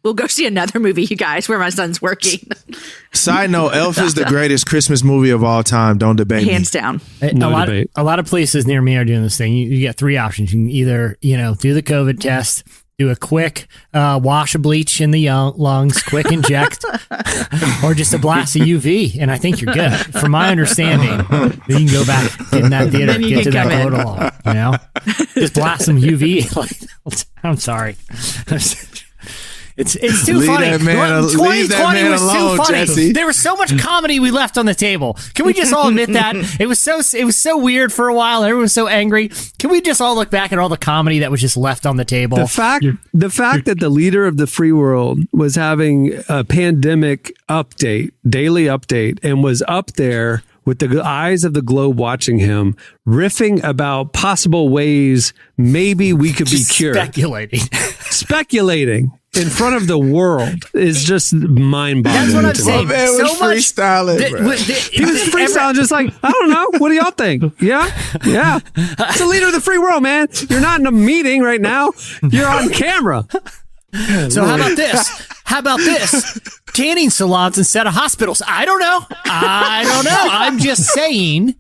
we'll go see another movie, you guys, where my son's working. Side note, Elf is the greatest Christmas movie of all time. Don't debate Hands down. A lot of places near me are doing this thing. You get 3 options. You can either, do the COVID test, do a quick wash of bleach in the lungs, quick inject, or just a blast of UV, and I think you're good. From my understanding, then you can go back, get in that theater, get to that quote along, just blast some UV. I'm sorry. It's too leave funny. That man, 2020 was alone, too funny. Jesse. There was so much comedy we left on the table. Can we just all admit that? It was so weird for a while. Everyone was so angry. Can we just all look back at all the comedy that was just left on the table? The fact that the leader of the free world was having a pandemic daily update, and was up there with the eyes of the globe watching him, riffing about possible ways maybe we could be cured. Speculating in front of the world is just mind-boggling. That's what I'm saying. Man was freestyling. He was freestyling, just like, I don't know. What do y'all think? Yeah. It's the leader of the free world, man. You're not in a meeting right now. You're on camera. So how about this? Tanning salons instead of hospitals. I don't know. I'm just saying.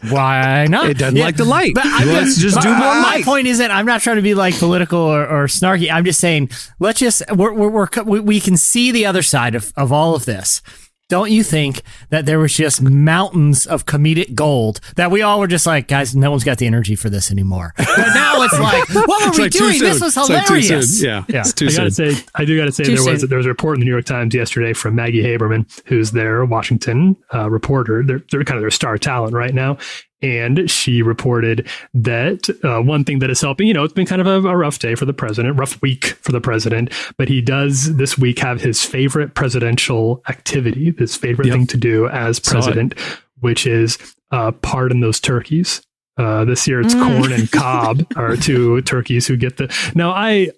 Why not? It doesn't like the light. But let's just do more light. My point isn't, I'm not trying to be like political or snarky. I'm just saying, we can see the other side of all of this. Don't you think that there was just mountains of comedic gold that we all were just like, guys, no one's got the energy for this anymore. But now it's like, what were we doing? This was hilarious. It's too soon. I do got to say, there was a report in the New York Times yesterday from Maggie Haberman, who's their Washington reporter. They're kind of their star talent right now. And she reported that one thing that is helping, it's been kind of a rough day for the president, rough week for the president, but he does this week have his favorite presidential activity, his favorite thing to do as president, which is pardon those turkeys. This year it's corn and cob are 2 turkeys who get the. Now I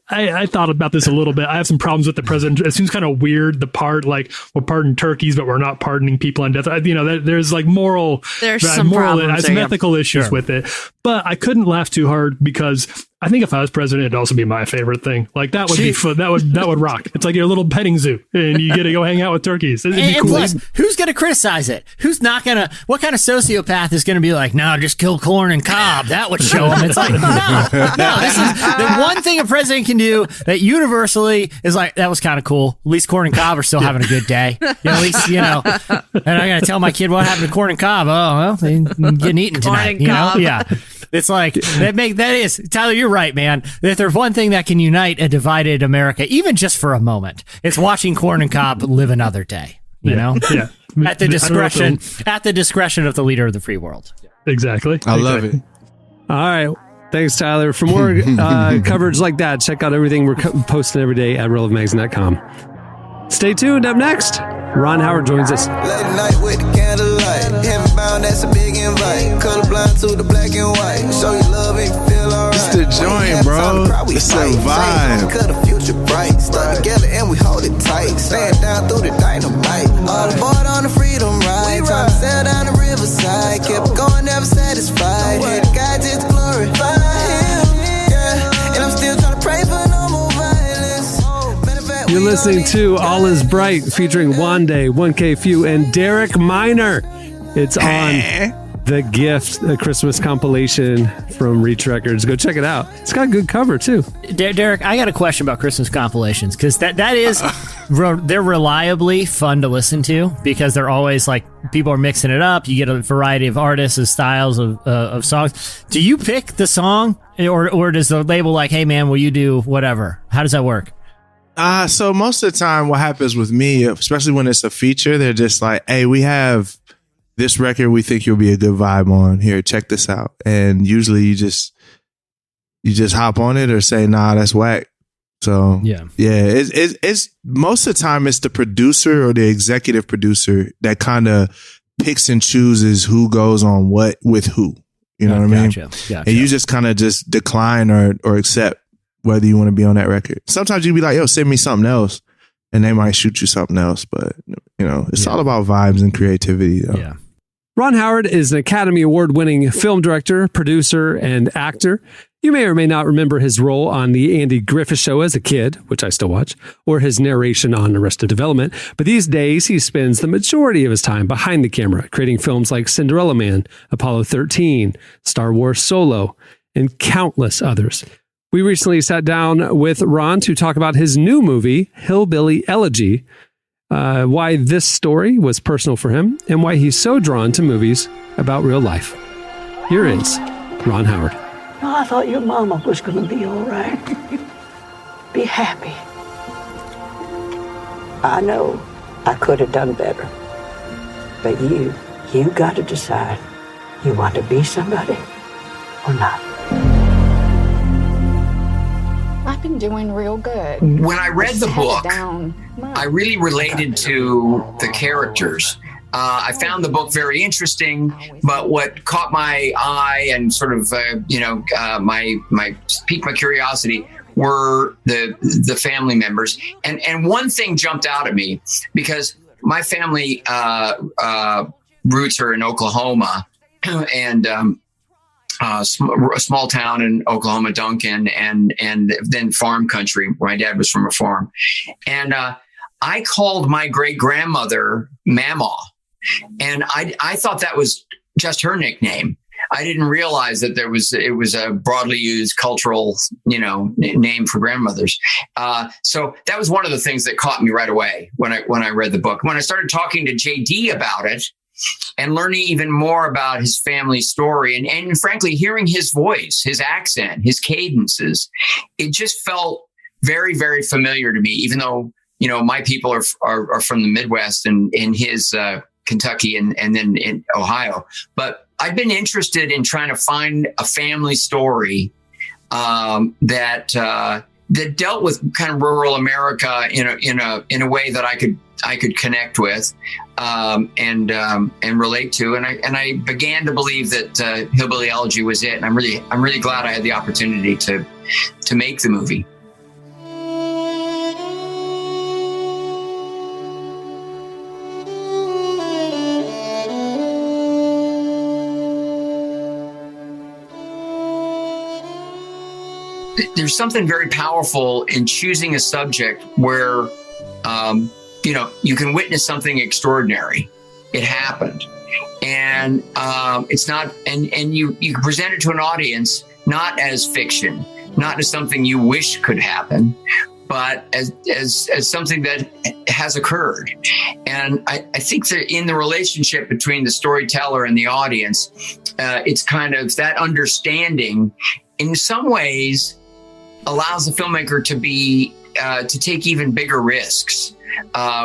thought about this a little bit. I have some problems with the president. It seems kind of weird. The part like we'll pardon turkeys, but we're not pardoning people on death. There's like some ethical issues with it. But I couldn't laugh too hard because I think if I was president, it'd also be my favorite thing. Like that would be fun. That would rock. It's like your little petting zoo, and you get to go hang out with turkeys. It'd be cool. Plus, who's going to criticize it? Who's not going to? What kind of sociopath is going to be like, no, just kill corn and cob? That would show them. It's like, no. This is the one thing a president can do that universally is like, that was kind of cool. At least corn and cob are still having a good day. At least and I got to tell my kid what happened to corn and cob. Oh well, they getting eaten tonight. Yeah. It's like that is Tyler. You're right, man. If there's one thing that can unite a divided America, even just for a moment, it's watching corn and cob live another day. You know, at the discretion of the leader of the free world. Exactly. I love it. All right. Thanks, Tyler. For more coverage like that, check out everything we're posting every day at relevantmagazine.com. Stay tuned. Up next, Ron Howard joins us. Late night with the candlelight. Heaven bound, that's a big invite. Colorblind to the black and white. Show you love and feel alright. It's the joint, bro. It's a vibe. Cut the future bright. Stuck together and we hold it tight. Stand down through the dynamite. All aboard on the freedom ride. Time to sail down the riverside. Kept going, never satisfied. Hey, God just glorify him. Yeah. And I'm still trying to pray for no more violence. You're listening to All Is Bright featuring Wande, 1K Few, and Derek Minor. It's on The Gift, a Christmas compilation from Reach Records. Go check it out. It's got a good cover too. Derek, I got a question about Christmas compilations, because that is they're reliably fun to listen to, because they're always like people are mixing it up. You get a variety of artists and styles of songs. Do you pick the song, or does the label like, hey man, will you do whatever? How does that work? So most of the time, what happens with me, especially when it's a feature, they're just like, hey, we have this record we think you'll be a good vibe on. Here, check this out. And usually you just hop on it or say, nah, that's whack. So yeah, it's most of the time it's the producer or the executive producer that kind of picks and chooses who goes on what with who. You know what I mean? Gotcha. And you just kind of just decline or accept whether you want to be on that record. Sometimes you be like, yo, send me something else. And they might shoot you something else. But, you know, it's all about vibes and creativity. Though. Yeah. Ron Howard is an Academy Award-winning film director, producer, and actor. You may or may not remember his role on The Andy Griffith Show as a kid, which I still watch, or his narration on Arrested Development. But these days, he spends the majority of his time behind the camera, creating films like Cinderella Man, Apollo 13, Star Wars Solo, and countless others. We recently sat down with Ron to talk about his new movie, Hillbilly Elegy, why this story was personal for him, and why he's so drawn to movies about real life. Here is Ron Howard. Oh, I thought your mama was going to be all right. Be happy. I know I could have done better. But you got to decide. You want to be somebody or not? I've been doing real good. When I read the book, I really related to the characters. I found the book very interesting, but what caught my eye and sort of, my piqued my curiosity were the family members. And one thing jumped out at me, because my family roots are in Oklahoma, and a small town in Oklahoma, Duncan, and then farm country, where my dad was from a farm. And I called my great-grandmother Mamaw, and I thought that was just her nickname. I didn't realize that it was a broadly used cultural, name for grandmothers. So that was one of the things that caught me right away when I read the book. When I started talking to JD about it, and learning even more about his family story, and frankly, hearing his voice, his accent, his cadences, it just felt very, very familiar to me, even though, my people are from the Midwest and in his Kentucky and then in Ohio. But I've been interested in trying to find a family story that dealt with kind of rural America in a way that I could connect with and relate to, and I began to believe that Hillbilly Elegy was it, and I'm really glad I had the opportunity to make the movie. There's something very powerful in choosing a subject where you can witness something extraordinary. It happened. And it's not, and you present it to an audience, not as fiction, not as something you wish could happen, but as something that has occurred. And I think that in the relationship between the storyteller and the audience, it's kind of that understanding in some ways allows the filmmaker to take even bigger risks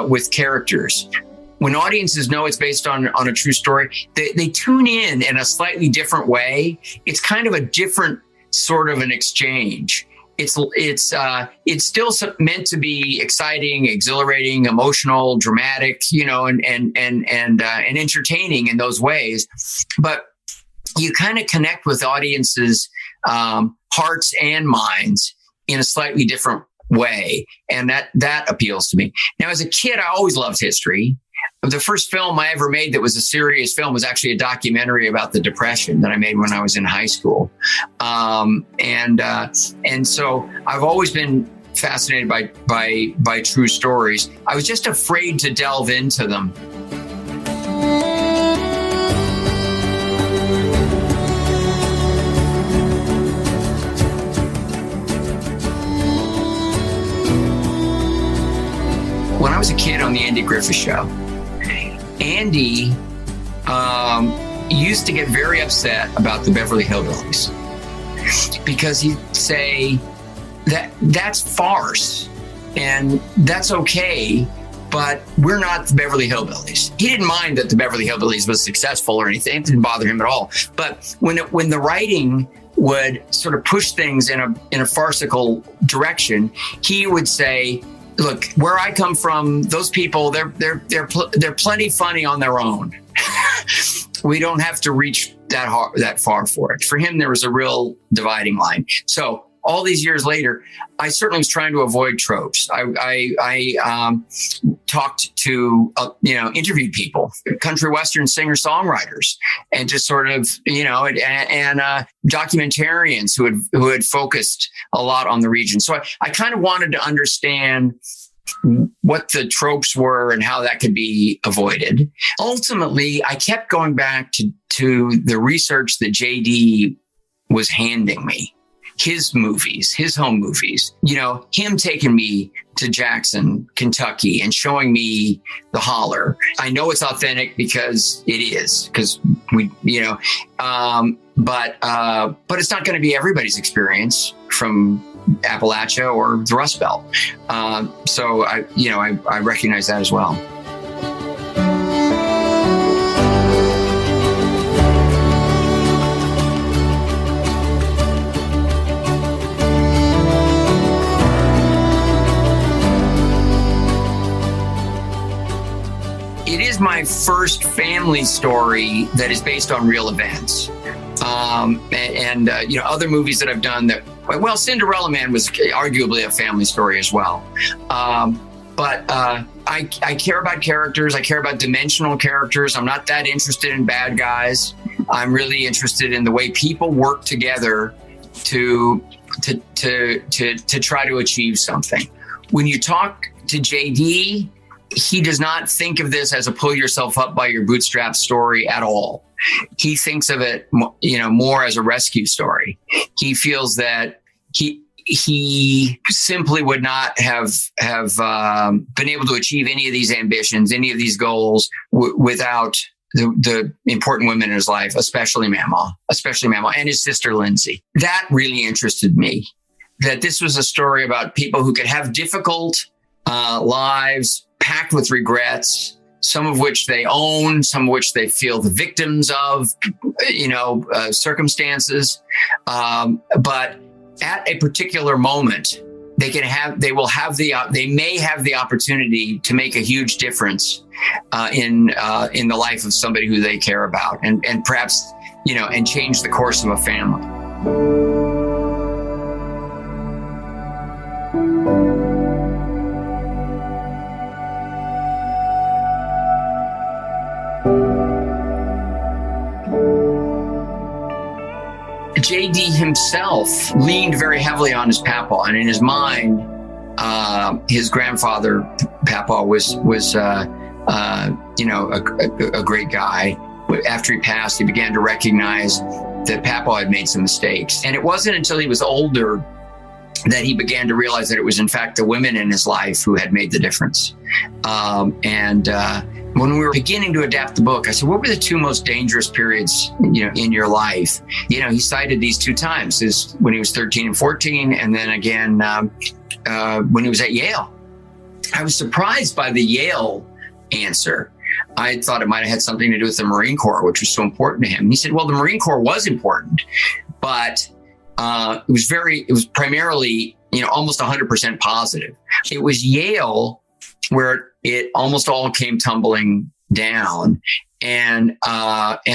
with characters. When audiences know it's based on a true story, they tune in a slightly different way. It's kind of a different sort of an exchange. It's still meant to be exciting, exhilarating, emotional, dramatic, and entertaining in those ways. But you kind of connect with audiences' hearts and minds in a slightly different way. And that appeals to me. Now, as a kid, I always loved history. The first film I ever made that was a serious film was actually a documentary about the Depression that I made when I was in high school. And so I've always been fascinated by true stories. I was just afraid to delve into them. I was a kid on the Andy Griffith Show, Andy used to get very upset about the Beverly Hillbillies because he'd say that's farce and that's okay, but we're not the Beverly Hillbillies. He didn't mind that the Beverly Hillbillies was successful or anything. It didn't bother him at all. But when the writing would sort of push things in a farcical direction, he would say, look, where I come from, those people, they're plenty funny on their own. We don't have to reach that far for it. For him, there was a real dividing line. So all these years later, I certainly was trying to avoid tropes. I talked to, interviewed people, country western singer-songwriters, and just sort of, and documentarians who had focused a lot on the region. So I kind of wanted to understand what the tropes were and how that could be avoided. Ultimately, I kept going back to the research that JD was handing me. His movies, his home movies, him taking me to Jackson, Kentucky and showing me the holler. I know it's authentic because it is, because we, but it's not going to be everybody's experience from Appalachia or the Rust Belt. So I recognize that as well. It is my first family story that is based on real events. Other movies that I've done Cinderella Man was arguably a family story as well. But I care about characters. I care about dimensional characters. I'm not that interested in bad guys. I'm really interested in the way people work together to try to achieve something. When you talk to JD, he does not think of this as a pull yourself up by your bootstraps story at all. He thinks of it, more as a rescue story. He feels that he simply would not have been able to achieve any of these ambitions, any of these goals without the important women in his life, especially Mamaw, and his sister Lindsay. That really interested me. That this was a story about people who could have difficult lives packed with regrets, some of which they own, some of which they feel the victims of, circumstances. But at a particular moment, they may have the opportunity to make a huge difference in the life of somebody who they care about, and perhaps and change the course of a family. JD himself leaned very heavily on his papaw, and in his mind, his grandfather papaw was a great guy. After he passed, he began to recognize that papaw had made some mistakes, and it wasn't until he was older that he began to realize that it was in fact the women in his life who had made the difference. When we were beginning to adapt the book, I said, what were the two most dangerous periods, in your life? He cited these two times, when he was 13 and 14, and then again when he was at Yale. I was surprised by the Yale answer. I thought it might have had something to do with the Marine Corps, which was so important to him. And he said, well, the Marine Corps was important, but it was primarily, almost 100% positive. It was Yale where it almost all came tumbling down. And I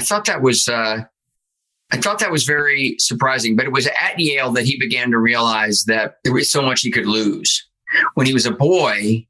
thought that was very surprising, but it was at Yale that he began to realize that there was so much he could lose. When he was a boy,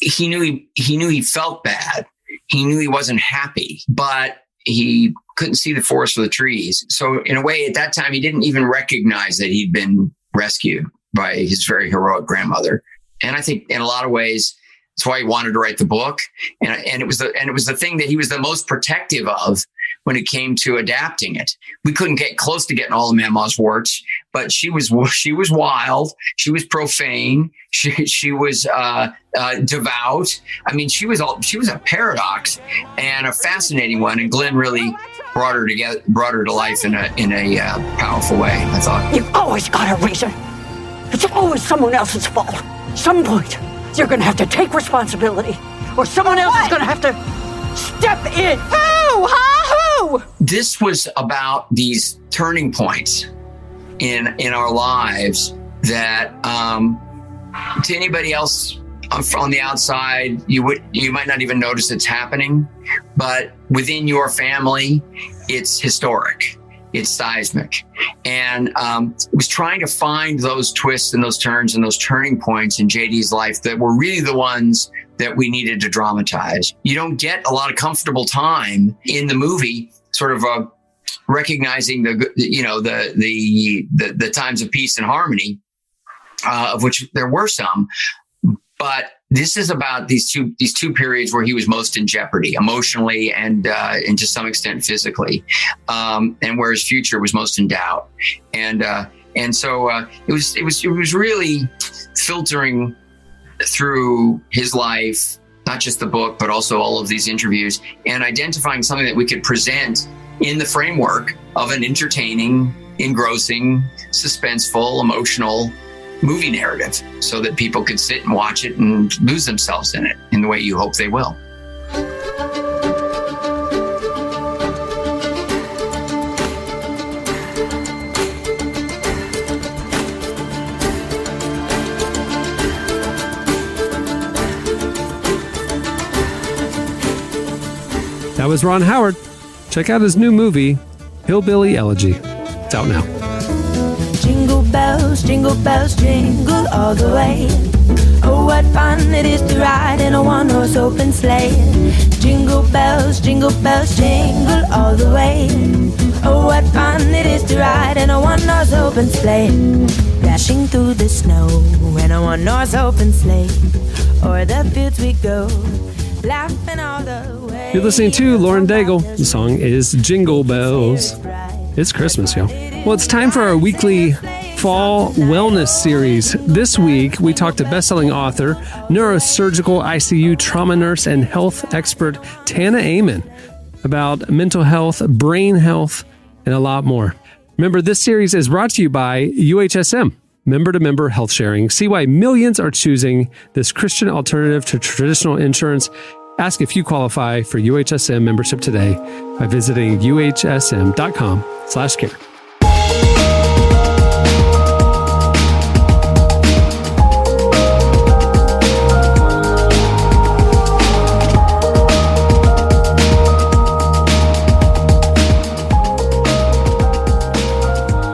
he knew he felt bad. He knew he wasn't happy, but he couldn't see the forest for the trees. So in a way, at that time, he didn't even recognize that he'd been rescued by his very heroic grandmother. And I think in a lot of ways, that's why he wanted to write the book. And it was the thing that he was the most protective of when it came to adapting it. We couldn't get close to getting all of Mama's warts, but she was wild. She was profane. She was devout. I mean, she was a paradox and a fascinating one. And Glenn really brought her to life in a powerful way, I thought. You've always got a reason. It's always someone else's fault. Some point, you're going to have to take responsibility, or someone else is going to have to step in. Who? Who? This was about these turning points in our lives that to anybody else on the outside, you might not even notice it's happening, but within your family, it's historic. It's seismic. And it was trying to find those twists and those turns and those turning points in JD's life that were really the ones that we needed to dramatize. You don't get a lot of comfortable time in the movie, sort of recognizing the times of peace and harmony, of which there were some. But this is about these two periods where he was most in jeopardy, emotionally and to some extent physically, and where his future was most in doubt. And so it was really filtering through his life, not just the book, but also all of these interviews, and identifying something that we could present in the framework of an entertaining, engrossing, suspenseful, emotional movie narrative, so that people could sit and watch it and lose themselves in it in the way you hope they will. That was Ron Howard. Check out his new movie, Hillbilly Elegy. It's out now. Jingle bells, jingle all the way. Oh, what fun it is to ride in a one-horse open sleigh. Jingle bells, jingle all the way. Oh, what fun it is to ride in a one-horse open sleigh. Dashing through the snow in a one-horse open sleigh. O'er the fields we go, laughing all the way. You're listening to Lauren Daigle. The song is Jingle Bells. It's Christmas, y'all. Well, it's time for our weekly fall wellness series. This week, we talked to best-selling author, neurosurgical ICU trauma nurse, and health expert Tana Amen about mental health, brain health, and a lot more. Remember, this series is brought to you by UHSM, member-to-member health sharing. See why millions are choosing this Christian alternative to traditional insurance. Ask if you qualify for UHSM membership today by visiting uhsm.com/care.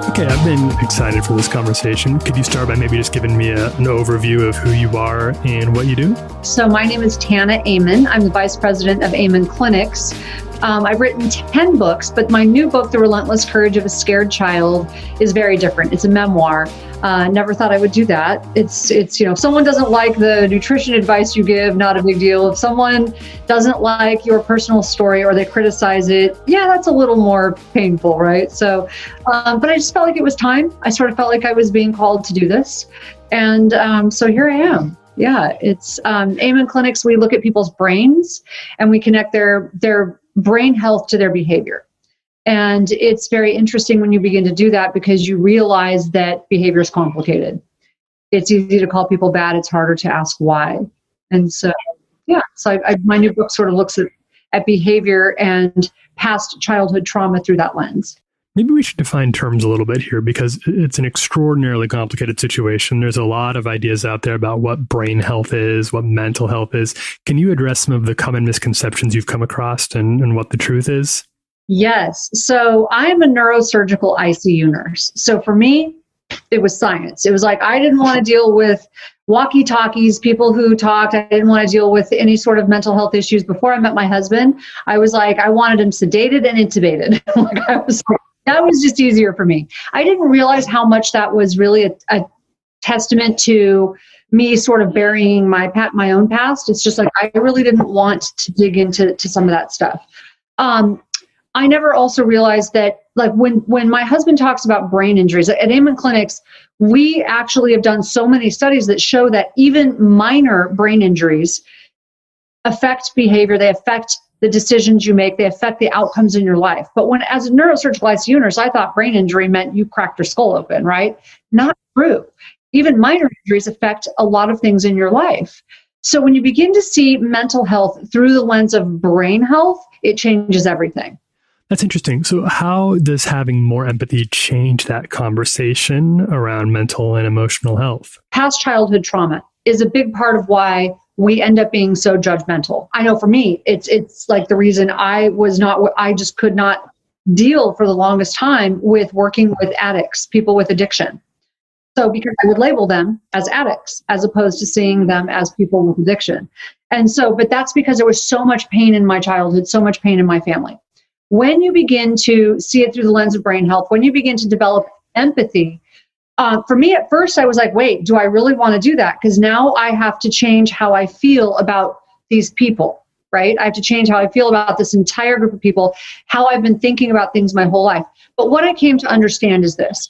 Okay, I've been excited for this conversation. Could you start by maybe just giving me an overview of who you are and what you do? So my name is Tana Amen. I'm the vice president of Amen Clinics. I've written 10 books, but my new book, The Relentless Courage of a Scared Child, is very different. It's a memoir. Never thought I would do that. It's if someone doesn't like the nutrition advice you give, not a big deal. If someone doesn't like your personal story or they criticize it, yeah, that's a little more painful, right? So, but I just felt like it was time. I sort of felt like I was being called to do this. And so here I am. Yeah, it's Amen Clinics. We look at people's brains and we connect their brain health to their behavior. And it's very interesting when you begin to do that because you realize that behavior is complicated. It's easy to call people bad. It's harder to ask why. And so, yeah, so my new book sort of looks at behavior and past childhood trauma through that lens. Maybe we should define terms a little bit here because it's an extraordinarily complicated situation. There's a lot of ideas out there about what brain health is, what mental health is. Can you address some of the common misconceptions you've come across and what the truth is? Yes. So I'm a neurosurgical ICU nurse. So for me, it was science. It was like I didn't want to deal with walkie-talkies, people who talked. I didn't want to deal with any sort of mental health issues. Before I met my husband, I was like, I wanted him sedated and intubated. That was just easier for me. I didn't realize how much that was really a testament to me sort of burying my own past. It's just like I really didn't want to dig into some of that stuff. I never also realized that, like, when my husband talks about brain injuries at Amen Clinics, we actually have done so many studies that show that even minor brain injuries affect behavior. They affect the decisions you make. They affect the outcomes in your life. But when, as a neurosurgical ICU nurse, I thought brain injury meant you cracked your skull open, right? Not true. Even minor injuries affect a lot of things in your life. So when you begin to see mental health through the lens of brain health, it changes everything. That's interesting. So how does having more empathy change that conversation around mental and emotional health? Past childhood trauma is a big part of why we end up being so judgmental. I know for me, it's like the reason I just could not deal for the longest time with working with addicts, people with addiction. So because I would label them as addicts as opposed to seeing them as people with addiction. And so, but that's because there was so much pain in my childhood, so much pain in my family. When you begin to see it through the lens of brain health, when you begin to develop empathy, for me at first, I was like, wait, do I really want to do that? Because now I have to change how I feel about these people, right? I have to change how I feel about this entire group of people, how I've been thinking about things my whole life. But what I came to understand is this.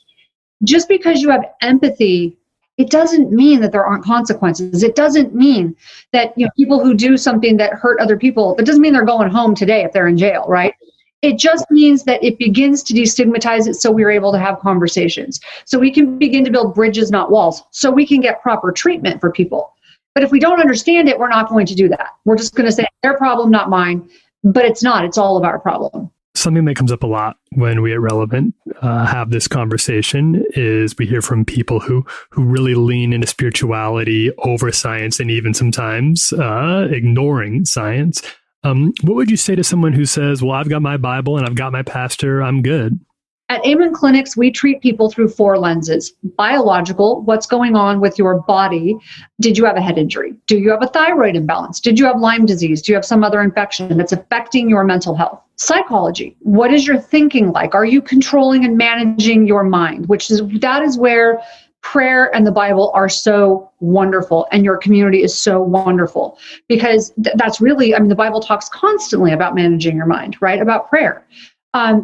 Just because you have empathy, it doesn't mean that there aren't consequences. It doesn't mean that, people who do something that hurt other people, that doesn't mean they're going home today if they're in jail, right? It just means that it begins to destigmatize it so we're able to have conversations. So we can begin to build bridges, not walls, so we can get proper treatment for people. But if we don't understand it, we're not going to do that. We're just going to say their problem, not mine. But it's not. It's all of our problem. Something that comes up a lot when we at Relevant have this conversation is we hear from people who really lean into spirituality over science and even sometimes ignoring science. What would you say to someone who says, well, I've got my Bible and I've got my pastor, I'm good? At Amen Clinics, we treat people through 4 lenses. Biological, what's going on with your body? Did you have a head injury? Do you have a thyroid imbalance? Did you have Lyme disease? Do you have some other infection that's affecting your mental health? Psychology, what is your thinking like? Are you controlling and managing your mind? That is where prayer and the Bible are so wonderful, and your community is so wonderful, because that's really, the Bible talks constantly about managing your mind, right? About prayer.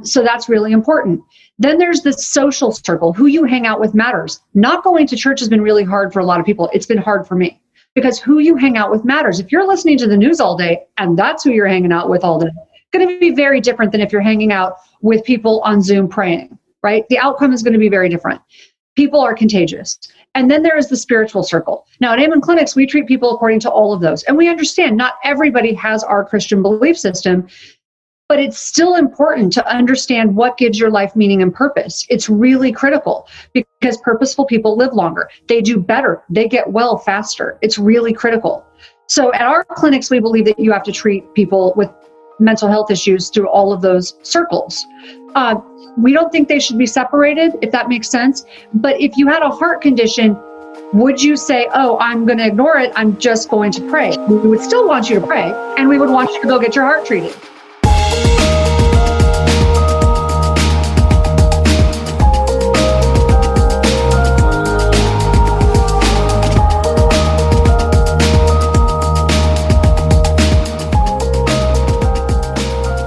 So that's really important. Then there's the social circle. Who you hang out with matters. Not going to church has been really hard for a lot of people. It's been hard for me because who you hang out with matters. If you're listening to the news all day and that's who you're hanging out with all day, it's going to be very different than if you're hanging out with people on Zoom praying, right? The outcome is going to be very different. People are contagious. And then there is the spiritual circle. Now at Amen Clinics, we treat people according to all of those. And we understand not everybody has our Christian belief system, but it's still important to understand what gives your life meaning and purpose. It's really critical because purposeful people live longer. They do better. They get well faster. It's really critical. So at our clinics, we believe that you have to treat people with mental health issues through all of those circles. We don't think they should be separated, if that makes sense. But if you had a heart condition, would you say, oh, I'm going to ignore it, I'm just going to pray? We would still want you to pray, and we would want you to go get your heart treated.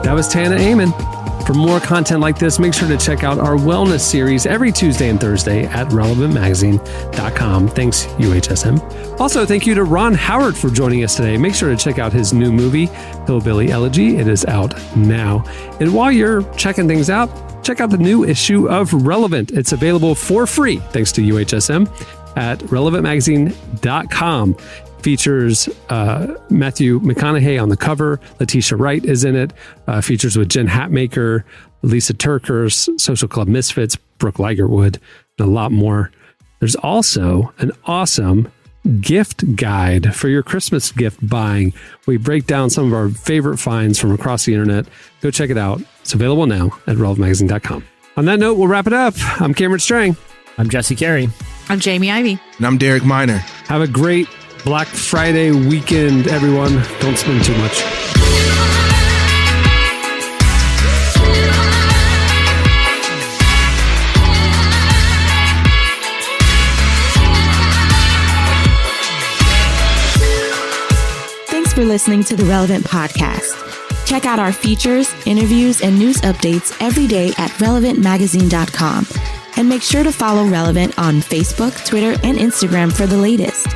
That was Tana Amen. For more content like this, make sure to check out our wellness series every Tuesday and Thursday at relevantmagazine.com. Thanks, UHSM. Also, thank you to Ron Howard for joining us today. Make sure to check out his new movie, Hillbilly Elegy. It is out now. And while you're checking things out, check out the new issue of Relevant. It's available for free, thanks to UHSM, at relevantmagazine.com. Features Matthew McConaughey on the cover. Letitia Wright is in it. Features with Jen Hatmaker, Lisa Turkers, Social Club Misfits, Brooke Ligertwood, and a lot more. There's also an awesome gift guide for your Christmas gift buying. We break down some of our favorite finds from across the internet. Go check it out. It's available now at relevantmagazine.com. On that note, we'll wrap it up. I'm Cameron Strang. I'm Jesse Carey. I'm Jamie Ivey. And I'm Derek Miner. Have a great Black Friday weekend, everyone. Don't spend too much. Thanks for listening to the Relevant Podcast. Check out our features, interviews, and news updates every day at relevantmagazine.com. And make sure to follow Relevant on Facebook, Twitter, and Instagram for the latest.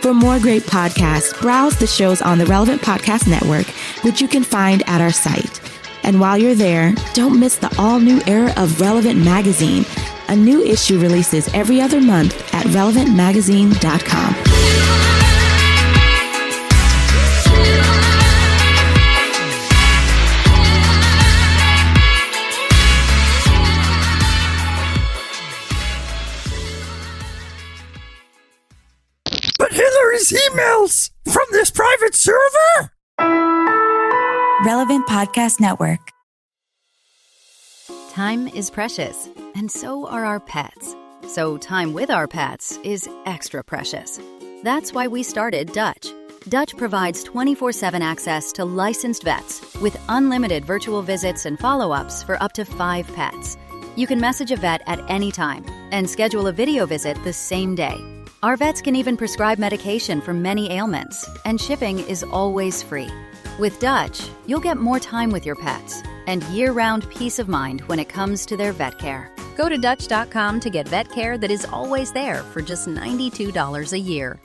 For more great podcasts, browse the shows on the Relevant Podcast Network, which you can find at our site. And while you're there, don't miss the all-new era of Relevant Magazine. A new issue releases every other month at relevantmagazine.com. But Hillary's emails from this private server? Relevant Podcast Network. Time is precious, and so are our pets. So time with our pets is extra precious. That's why we started Dutch. Dutch provides 24/7 access to licensed vets with unlimited virtual visits and follow-ups for up to 5 pets. You can message a vet at any time and schedule a video visit the same day. Our vets can even prescribe medication for many ailments, and shipping is always free. With Dutch, you'll get more time with your pets and year-round peace of mind when it comes to their vet care. Go to Dutch.com to get vet care that is always there for just $92 a year.